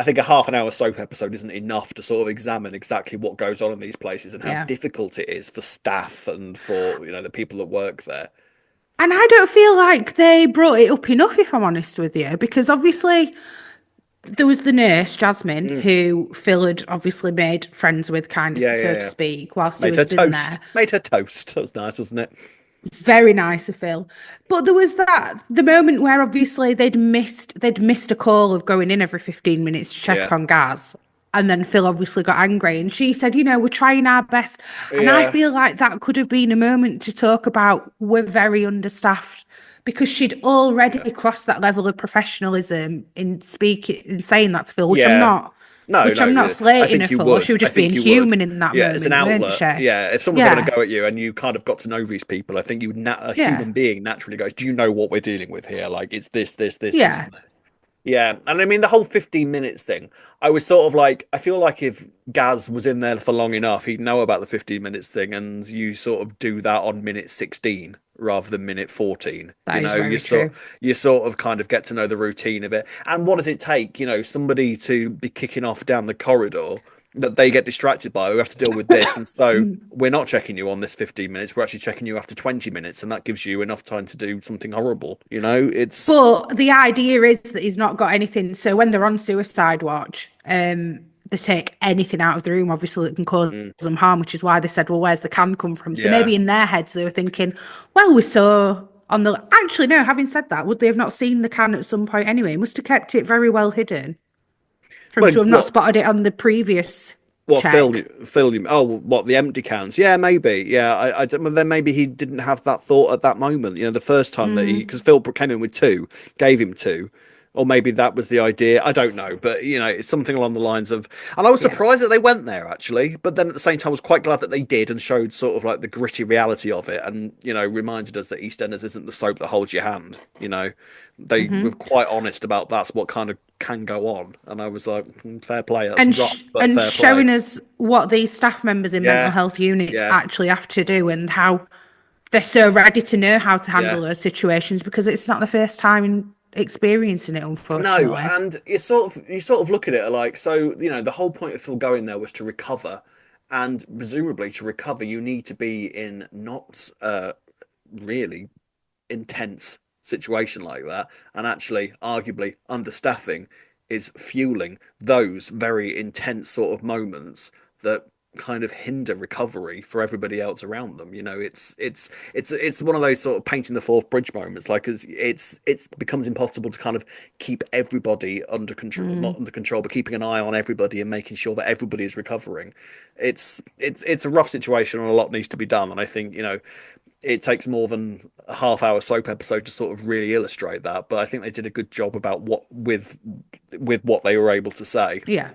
think a half an hour soap episode isn't enough to sort of examine exactly what goes on in these places and how Yeah. difficult it is for staff and for the people that work there. And I don't feel like they brought it up enough, if I'm honest with you, because obviously there was the nurse, Jasmine, Mm, who Phil had obviously made friends with, kind of, yeah, so yeah, to yeah. speak, whilst he Made was her been toast. there. Made her toast. That was nice, wasn't it? Very nice of Phil. But there was the moment where obviously they'd missed a call of going in every 15 minutes to check Yeah, on Gaz. And then Phil obviously got angry and she said, we're trying our best. And I yeah. feel like that could have been a moment to talk about we're very understaffed because she'd already Yeah. crossed that level of professionalism in speaking in saying that to Phil, which I'm Yeah. not No, which I'm no. not I slating her think you for. She would. was I just think being you would. human in that Yeah, it's an moment, weren't outlet. she? Yeah, if someone's having a Yeah. go at you and you kind of got to know these people, I think a Yeah. human being naturally goes, "Do you know what we're dealing with here? Like, it's this, Yeah. and this." Yeah, and I mean the whole 15 minutes thing. I was sort of like, I feel like if Gaz was in there for long enough, he'd know about the 15 minutes thing, and you sort of do that on minute 16 rather than minute 14. That is very true. You sort of kind of get to know the routine of it. And what does it take? Somebody to be kicking off down the corridor that they get distracted by. We have to deal with this, and so we're not checking you on this 15 minutes. We're actually checking you after 20 minutes, and that gives you enough time to do something horrible. It's But the idea is that he's not got anything. So when they're on suicide watch, they take anything out of the room, obviously, that can cause mm, them harm, which is why they said, well, where's the can come from? So yeah. maybe in their heads, they were thinking, well, we saw on the. Actually, no, having said that, would they have not seen the can at some point anyway? Must have kept it very well hidden for him Well, to have not spotted it on the previous what check. oh, what, the empty cans? Yeah, maybe. Yeah, I don't. Well, then maybe he didn't have that thought at that moment. The first time that because Phil came in with two, gave him two, or maybe that was the idea. I don't know, but it's something along the lines of. And I was Yeah. surprised that they went there actually, but then at the same time, I was quite glad that they did and showed sort of like the gritty reality of it, and reminded us that EastEnders isn't the soap that holds your hand. They were quite honest about that's what kind of can go on, and I was like, fair play. That's rough, but And fair play. showing us what these staff members in mental Yeah, health units yeah, actually have to do and how they're so ready to know how to yeah. handle those situations because it's not the first time in experiencing it, No, unfortunately. and you sort of look at it like, so the whole point of Phil going there was to recover, and presumably to recover you need to be in not really intense situation like that, and actually arguably understaffing is fueling those very intense sort of moments that kind of hinder recovery for everybody else around them. It's one of those sort of painting the fourth bridge moments, like as it's becomes impossible to kind of keep everybody under control, not under control, but keeping an eye on everybody and making sure that everybody is recovering. It's a rough situation and a lot needs to be done, and I think it takes more than a half-hour soap episode to sort of really illustrate that, but I think they did a good job about what with what they were able to say. Yeah.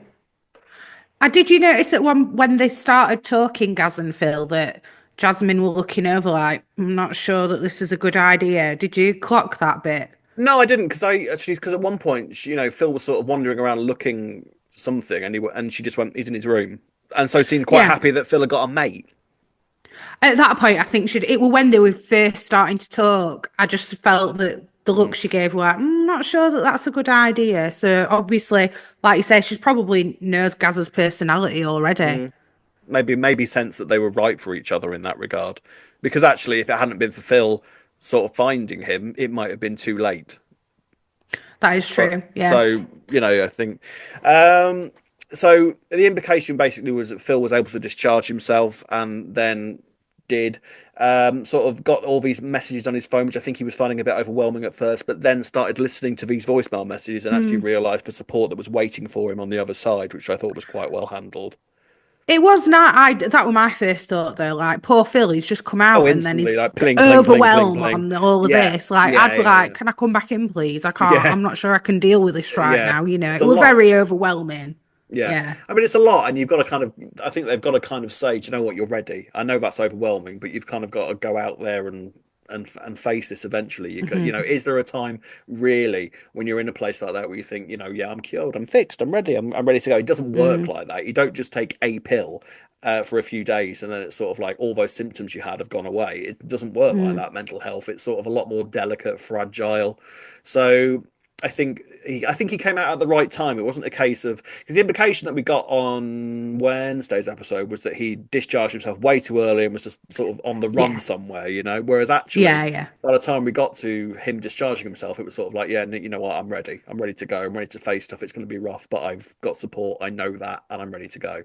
Did you notice that when they started talking, Gaz and Phil, that Jasmine were looking over like, I'm not sure that this is a good idea. Did you clock that bit? No, I didn't because at one point, Phil was sort of wandering around looking for something, and she just went, "He's in his room," and so seemed quite Yeah. happy that Phil had got a mate. At that point, I think it was when they were first starting to talk. I just felt that the Mm, look she gave were like, not sure that that's a good idea. So obviously, like you say, she's probably knows Gaz's personality already. mm. Maybe sense that they were right for each other in that regard, because actually, if it hadn't been for Phil sort of finding him, it might have been too late. That is But true. Yeah. so I think um so the implication basically was that Phil was able to discharge himself and then did sort of got all these messages on his phone, which I think he was finding a bit overwhelming at first, but then started listening to these voicemail messages and actually Mm. realized the support that was waiting for him on the other side, which I thought was quite well handled. It was not. That was my first thought though. Like poor Phil, he's just come Oh, out and then he's instantly, like pling pling pling pling overwhelmed pling. on all of Yeah, this. Like yeah, I'd be yeah, like, "Can I come back in, please? I can't. yeah, I'm not sure I can deal with this right yeah. now." It's It a was lot. very overwhelming. Yeah. Yeah. I mean, it's a lot, and you've got to kind of, I think they've got to kind of say, do you know what, you're ready. I know that's overwhelming, but you've kind of got to go out there and face this eventually. Mhm. Is there a time really when you're in a place like that where you think, yeah, I'm cured, I'm fixed, I'm ready, I'm ready to go. It doesn't work Mm. like that. You don't just take a pill for a few days and then it's sort of like all those symptoms you had have gone away. It doesn't work like Mm. that. Mental health, it's sort of a lot more delicate, fragile. So I think he came out at the right time. It wasn't a case of because the implication that we got on Wednesday's episode was that he discharged himself way too early and was just sort of on the run Yeah. somewhere. Whereas actually, Yeah. Yeah. by the time we got to him discharging himself, it was sort of like, yeah, you know what, I'm ready. I'm ready to go. I'm ready to face stuff. It's going to be rough, but I've got support. I know that, and I'm ready to go.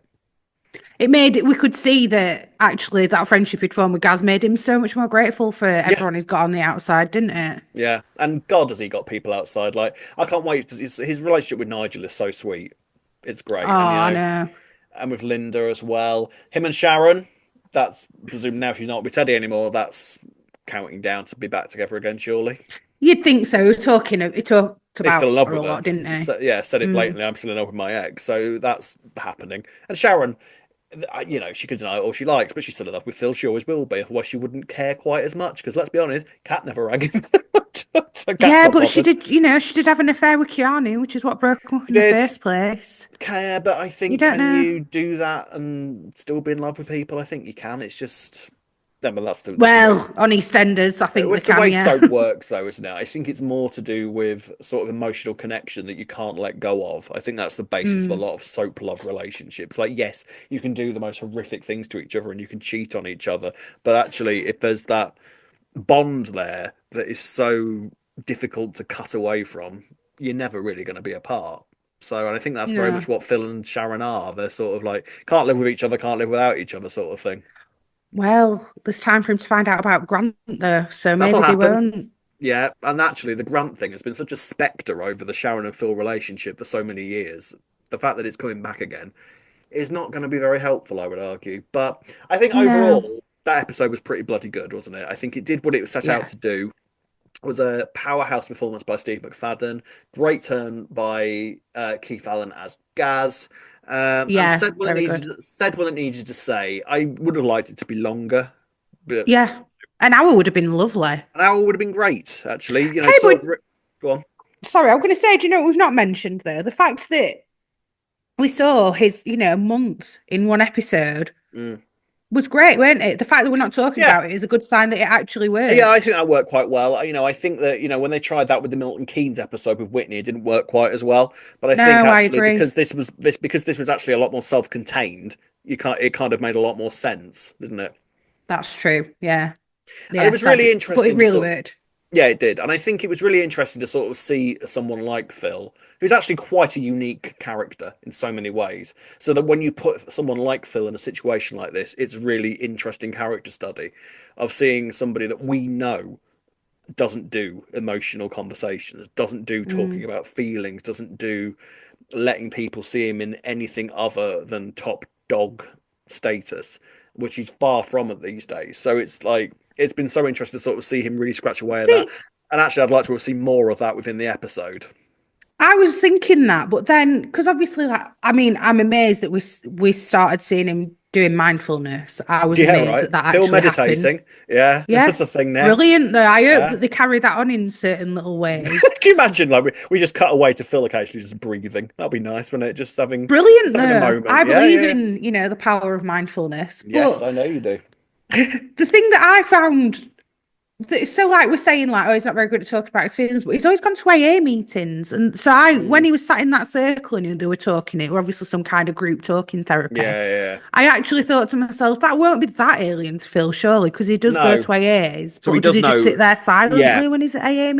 It made it. We could see that actually that friendship he'd formed with Gaz made him so much more grateful for Yeah, everyone he's got on the outside, didn't it? yeah. And God, has he got people outside? Like, I can't wait. His relationship with Nigel is so sweet. It's Oh, great, and I know. and with Linda as well. Him and Sharon, that's presumed now she's not with Teddy anymore. That's counting down to be back together again, surely. You'd think so. He talked He's still about in love her a with her. lot, didn't he? Yeah, said it Mm. blatantly. I'm still in love with my ex. So that's happening. And Sharon, she can deny it all she likes, but she's still in love with Phil. She always will be. Otherwise, she wouldn't care quite as much. Because let's be honest, Kat never rang him. So Kat's Yeah, not but she bothered. did. She did have an affair with Keanu, which is what broke them up She in the did first place. care, but I You think don't can know. you do that and still be in love with people? I think you can. It's just. Yeah, but that's the way. Well, on EastEnders, I think they It's the can. way Yeah. soap works, though, isn't it? I think it's more to do with sort of emotional connection that you can't let go of. I think that's the basis of a Mm. lot of soap love relationships. Like, yes, you can do the most horrific things to each other and you can cheat on each other, but actually, if there's that bond there that is so difficult to cut away from, you're never really going to be apart. So, and I think that's very No. much what Phil and Sharon are. They're sort of like can't live with each other, can't live without each other, sort of thing. Well, there's time for him to find out about Grant, though, so That'll maybe they happen. won't. Yeah, and actually, the Grant thing has been such a spectre over the Sharon and Phil relationship for so many years. The fact that it's coming back again is not going to be very helpful, I would argue. But I think No. overall, that episode was pretty bloody good, wasn't it? I think it did what it was set out Yeah. to do. It was a powerhouse performance by Steve McFadden. Great turn by Keith Allen as Gaz. And Yeah. Very good. said what it needed to say. I would have liked it to be longer, but Yeah. An hour would have been lovely. an hour would have been great, actually. Hey, Sort but of. Go on. sorry, I'm going to say, do you know what we've not mentioned though? The fact that we saw his, month in one episode Mm. was great, weren't it? The fact that we're not talking Yeah, about it is a good sign that it actually yeah, I think works. that worked quite well. I think that when they tried that with the Milton Keynes episode with Whitney, it didn't work quite as well. But I think No, I actually agree. because this was actually a lot more self-contained, it kind of made a lot more sense, didn't it? That's true. Yeah. And it Yeah, was really but it interesting to really sort worked. yeah, it did. And I think it was really interesting to sort of see someone like Phil, who's actually quite a unique character in so many ways. So that when you put someone like Phil in a situation like this, it's really interesting character study of seeing somebody that we know doesn't do emotional conversations, doesn't do talking Mm. about feelings, doesn't do letting people see him in anything other than top dog status, which he's far from it these days. So it's like it's been so interesting to sort of see him really scratch away at that. See, And actually, I'd like to see more of that within the episode. I was thinking that, but then because obviously, like, I mean, I'm amazed that we started seeing him doing mindfulness. I was Yeah, amazed right. that that Phil actually happened. meditating. Yeah, Yeah, that's the thing now. brilliant though. I hope Yeah. that they carry that on in certain little ways. Can you imagine, like, we just cut away to Phil occasionally just breathing? That'd be nice, wouldn't it? Just Brilliant having a though. moment. I Yeah, believe yeah, yeah. in, the power of mindfulness. Yes, But I know you do. the thing that I found so like we're saying like, oh, he's not very good at talking about his feelings, but he's always gone to AA meetings. And so when Mm. he was sat in that circle and they were talking, it were obviously some kind of group talking therapy. Yeah, yeah, yeah. I actually thought to myself, that won't be that alien to Phil, surely, because he does go No. to AAs, So he but does does he just know. sit there Yeah. silently when he's at AA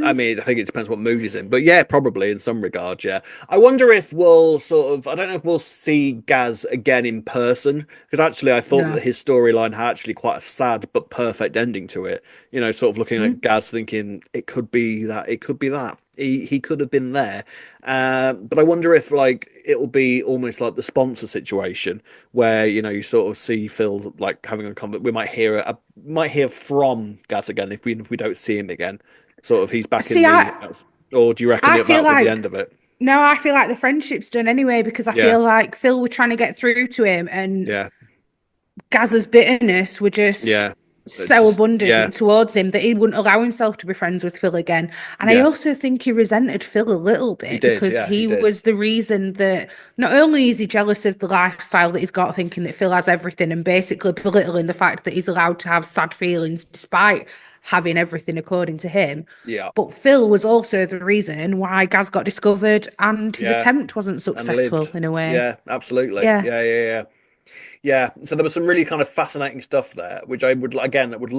I meetings? mean, I think it depends what mood he's in, but yeah, probably in some regards, yeah. I wonder if we'll sort of, I don't know if we'll see Gaz again in person, because actually I thought No. that his storyline had actually quite a sad but perfect ending to it. You know, sort of looking at Mm. Gaz thinking it could be that, it could be that. He could have been there. But I wonder if like it'll be almost like the sponsor situation where, you know, you sort of see Phil like having a conversation. We might hear from Gaz again if we don't see him again. Sort of he's back in See, the, or do you reckon I feel that'll be the like end of it? no, I feel like the friendship's done anyway because I Yeah, feel like Phil were trying to get through to him and yeah, Gaz's bitterness were just yeah. so Just yeah, abundant towards him that he wouldn't allow himself to be friends with Phil again. And I yeah. also think he resented Phil a little He bit did. because Yeah, he he did. was the reason that not only is he jealous of the lifestyle that he's got, thinking that Phil has everything and basically belittling the fact that he's allowed to have sad feelings despite having everything according to him. Yeah, But Phil was also the reason why Gaz got discovered and his yeah. attempt wasn't And successful lived. in a way. Yeah, absolutely. Yeah. Yeah, yeah, yeah. Yeah, so there was some really kind of fascinating stuff there, which I would love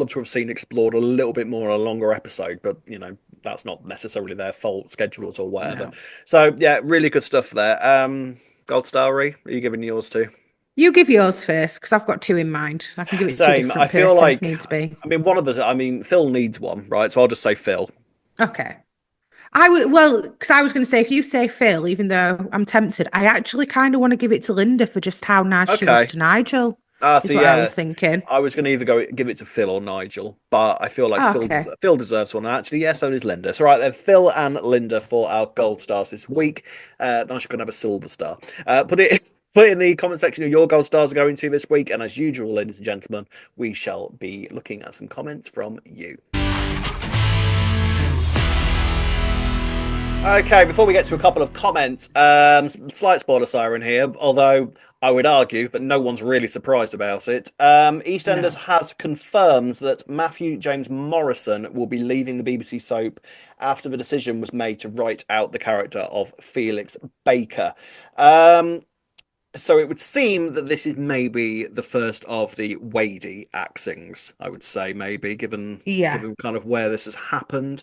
to have seen explored a little bit more in a longer episode, but you know, that's not necessarily their fault, schedules or whatever. No. So yeah, really good stuff there. Gold Starry, are you giving yours to? You give yours first, because I've got two in mind. I can give it to a Same. I different feel person if like, needs be. I mean, one of us. I mean, Phil needs one, right? So I'll just say Phil. Okay. I would, well, because I was going to say, if you say Phil, even though I'm tempted, I actually kind of want to give it to Linda for just how nice she was Okay. to Nigel, So is what I yeah, was thinking. I was going to either go give it to Phil or Nigel, but I feel like Oh, okay. Phil deserves one. Actually, yes, so does Linda. So right then, Phil and Linda for our gold stars this week. Nigel can have a silver star. Put it. Put it in the comment section who your gold stars are going to this week, and as usual, ladies and gentlemen, we shall be looking at some comments from you. Okay, before we get to a couple of comments, slight spoiler siren here, although I would argue that no one's really surprised about it. EastEnders No. has confirmed that Matthew James Morrison will be leaving the BBC soap after the decision was made to write out the character of Felix Baker. So it would seem that this is maybe the first of the Wadey axings, I would say, maybe, Yeah. given kind of where this has happened.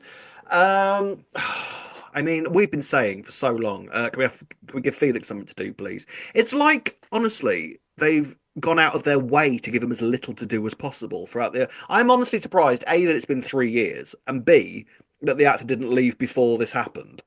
Um, I mean, we've been saying for so long, can we give Felix something to do, please? It's like, honestly, they've gone out of their way to give him as little to do as possible throughout the. I'm honestly surprised, A, that it's been 3 years, and B, that the actor didn't leave before this happened.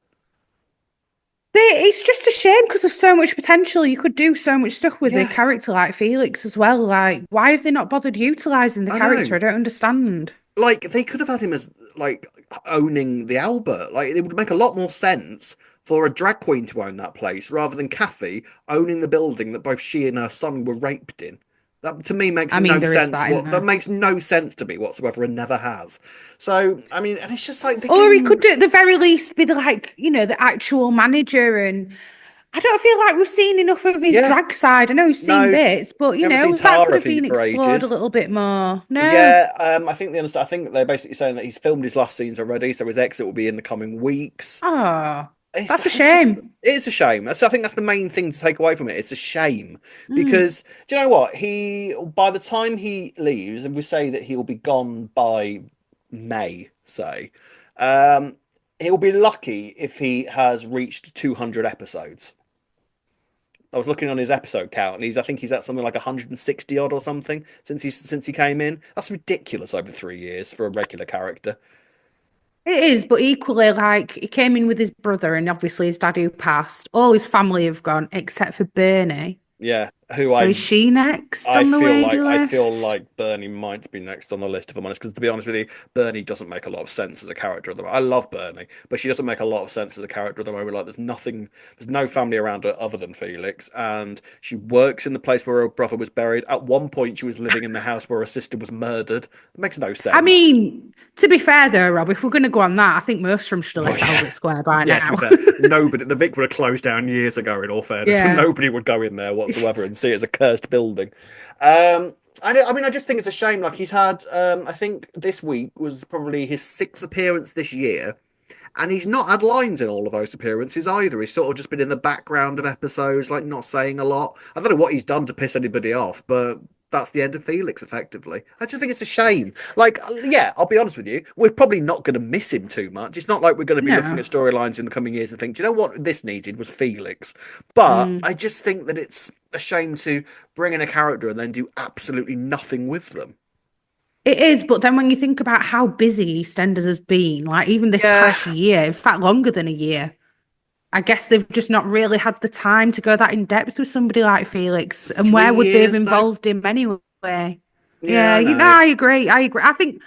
It's just a shame because there's so much potential. You could do so much stuff with a Yeah, character like Felix as well. Like, why have they not bothered utilising the I know. character? I don't understand. Like they could have had him as like owning the Albert. Like it would make a lot more sense for a drag queen to own that place rather than Kathy owning the building that both she and her son were raped in. That to me makes I mean, no there is sense. that in That there. makes no sense to me whatsoever and never has. So I mean, and it's just like they Or gave he could him. do, at the very least be the like, the actual manager. And I don't feel like we've seen enough of his Yeah, drag side. I know we've no, seen we bits, but haven't seen that could Tara have been for explored a ages. little bit more. No, Yeah, I think they're basically saying that he's filmed his last scenes already, so his exit will be in the coming weeks. oh, that's a It's just shame. it's a shame. I think that's the main thing to take away from it. It's a shame Mm. because do you know what? By the time he leaves, and we say that he will be gone by May, say, um, he'll be lucky if he has reached 200 episodes. I was looking on his episode count, and I think he's at something like 160 odd or something since he came in. That's ridiculous over 3 years for a regular character. It is, but equally, like he came in with his brother and obviously his dad who passed. All his family have gone except for Bernie. Yeah, who So is she next on the I feel list? like Bernie might be next on the list, if I'm honest. Because to be honest with you, Bernie doesn't make a lot of sense as a character at the moment. I love Bernie, but she doesn't make a lot of sense as a character at the moment. Like there's no family around her other than Felix, and she works in the place where her brother was buried. At one point, she was living in the house where her sister was murdered. It makes no I sense. mean, to be fair though, Rob, if we're going to go on that, I think most of them should have Well, left yeah. Albert Square by Yeah, to now. be fair, nobody, the Vic would have closed down years ago, in all fairness. Yeah. Nobody would go in there whatsoever and see it as a cursed building. I mean, I just think it's a shame. Like, he's had, I think this week was probably his 6th appearance this year, and he's not had lines in all of those appearances either. He's sort of just been in the background of episodes, like not saying a lot. I don't know what he's done to piss anybody off, but that's the end of Felix, effectively. I just think it's a shame. Like, yeah, I'll be honest with you, we're probably not going to miss him too much. It's not like we're going to be looking No. at storylines in the coming years and think, do you know what this needed was Felix? But Mm. I just think that it's a shame to bring in a character and then do absolutely nothing with them. It is, but then when you think about how busy EastEnders has been, like even this Yeah, past year, in fact, longer than a year, I guess they've just not really had the time to go that in depth with somebody like Felix. And where would they have 3 years though. involved him anyway? Yeah, Yeah, I you know, know. I agree. I agree. I think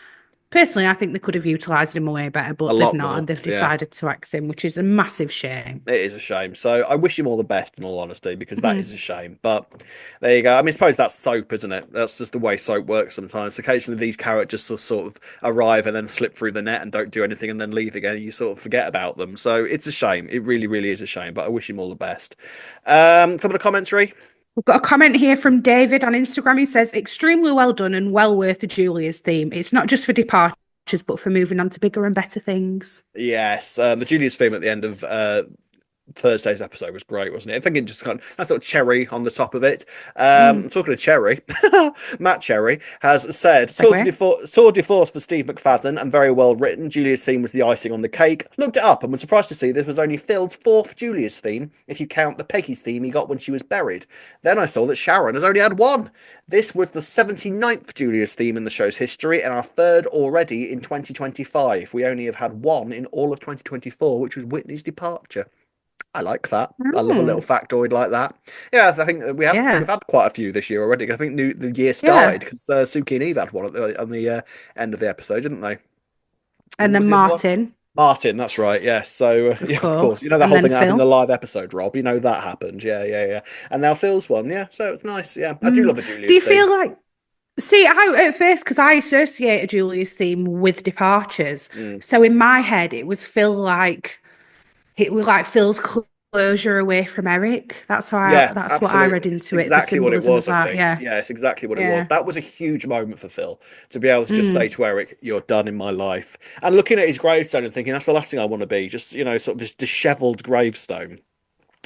personally, I think they could have utilised him way better, A but they've lot not, more. and they've Yeah. decided to axe him, which is a massive shame. It is a shame. So I wish him all the best, in all honesty, because that is Mhm. a shame. But there you go. I mean, I suppose that's soap, isn't it? That's just the way soap works sometimes. Occasionally, these characters sort of arrive and then slip through the net and don't do anything and then leave again. And you sort of forget about them. So it's a shame. It really, really is a shame. But I wish him all the best. Couple of commentary. We've got a comment here from David on Instagram. He says, extremely well done and well worth the Julia's theme. It's not just for departures, but for moving on to bigger and better things. Yes, the Julius theme at the end of Thursday's episode was great, wasn't it? I think it just kind of nice little cherry on the top of it. Talking of cherry, Matt Cherry has said tour de force for Steve McFadden and very well written. Julia's theme was the icing on the cake. Looked it up and was surprised to see this was only Phil's 4th Julia's theme, if you count the Peggy's theme he got when she was buried. Then I saw that Sharon has only had one. This was the 79th Julia's theme in the show's history and our 3rd already in 2025. We only have had one in all of 2024, which was Whitney's departure. I like that. I love a little factoid like that. Yeah, I think we've had quite a few this year already. I think the year started because Suki and Eve had one on the end of the episode, didn't they? And then Martin. Martin, that's right. Yes. So Of of course, you know And the whole thing then that happened in Phil. the live episode, Rob. You know that happened. Yeah. And now Phil's one. Yeah. So it's nice. Yeah, I do love a Julius Do you theme. feel like, see, I at first, because I associate a Julia's theme with departures. So in my head, it was Phil's closure away from Eric. That's how Yeah, that's absolutely. what I read into It's it. The exactly what it symbolism was, of I that. think. Yeah. Yeah, it's exactly what it Yeah. was. That was a huge moment for Phil to be able to just say to Eric, "You're done in my life." And looking at his gravestone and thinking, that's the last thing I want to be. Just, sort of this dishevelled gravestone,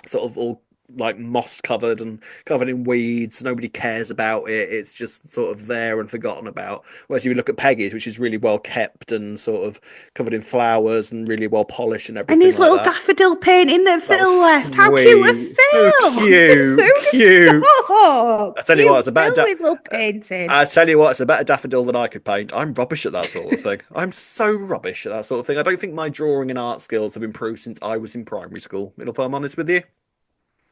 sort of all like moss covered and covered in weeds. Nobody cares about it. It's just sort of there and forgotten about. Whereas you look at Peggy's, which is really well kept and sort of covered in flowers and really well polished and everything. And his like little that. daffodil painting that Phil was left. How cute was sweet. Phil? So cute, So cute. stop. I tell you what, it's a better Phil, his little painting. I tell you what, it's a better daffodil than I could paint. I'm rubbish at that sort of thing. I'm so rubbish at that sort of thing. I don't think my drawing and art skills have improved since I was in primary school, if I'm honest with you.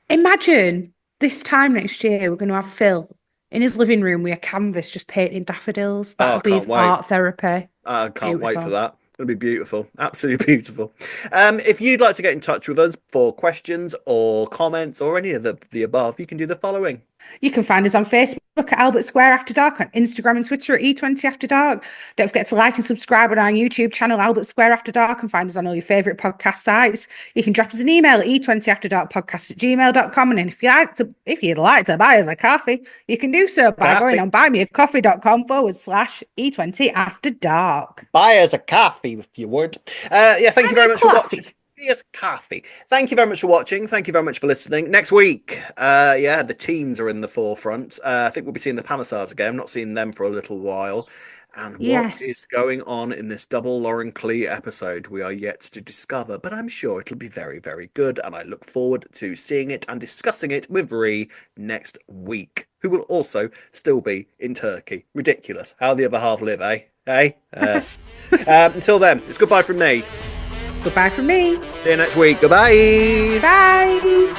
Imagine this time next year, we're going to have Phil in his living room with a canvas just painting daffodils. That'll be his art therapy. I can't wait for Beautiful. that. It'll be beautiful. Absolutely beautiful. If you'd like to get in touch with us for questions or comments or any of the above, you can do the following. You can find us on Facebook at Albert Square After Dark, on Instagram and Twitter at E20 After Dark. Don't forget to like and subscribe on our YouTube channel, Albert Square After Dark, and find us on all your favourite podcast sites. You can drop us an email at e20afterdarkpodcast@gmail.com. And if you'd like to buy us a coffee, you can do so by going on buymeacoffee.com/E20 After Dark. Buy us a coffee if you would. Thank you very much for watching. Yes, coffee. Thank you very much for watching. Thank you very much for listening. Next week, the teens are in the forefront. I think we'll be seeing the Panesars again. I'm not seeing them for a little while. And what is going on in this double Lauren Clee episode, we are yet to discover, but I'm sure it'll be very, very good. And I look forward to seeing it and discussing it with Ree next week, who will also still be in Turkey. Ridiculous. How the other half live, eh? Yes. Until then, it's goodbye from me. Goodbye from me. See you next week. Goodbye. Bye.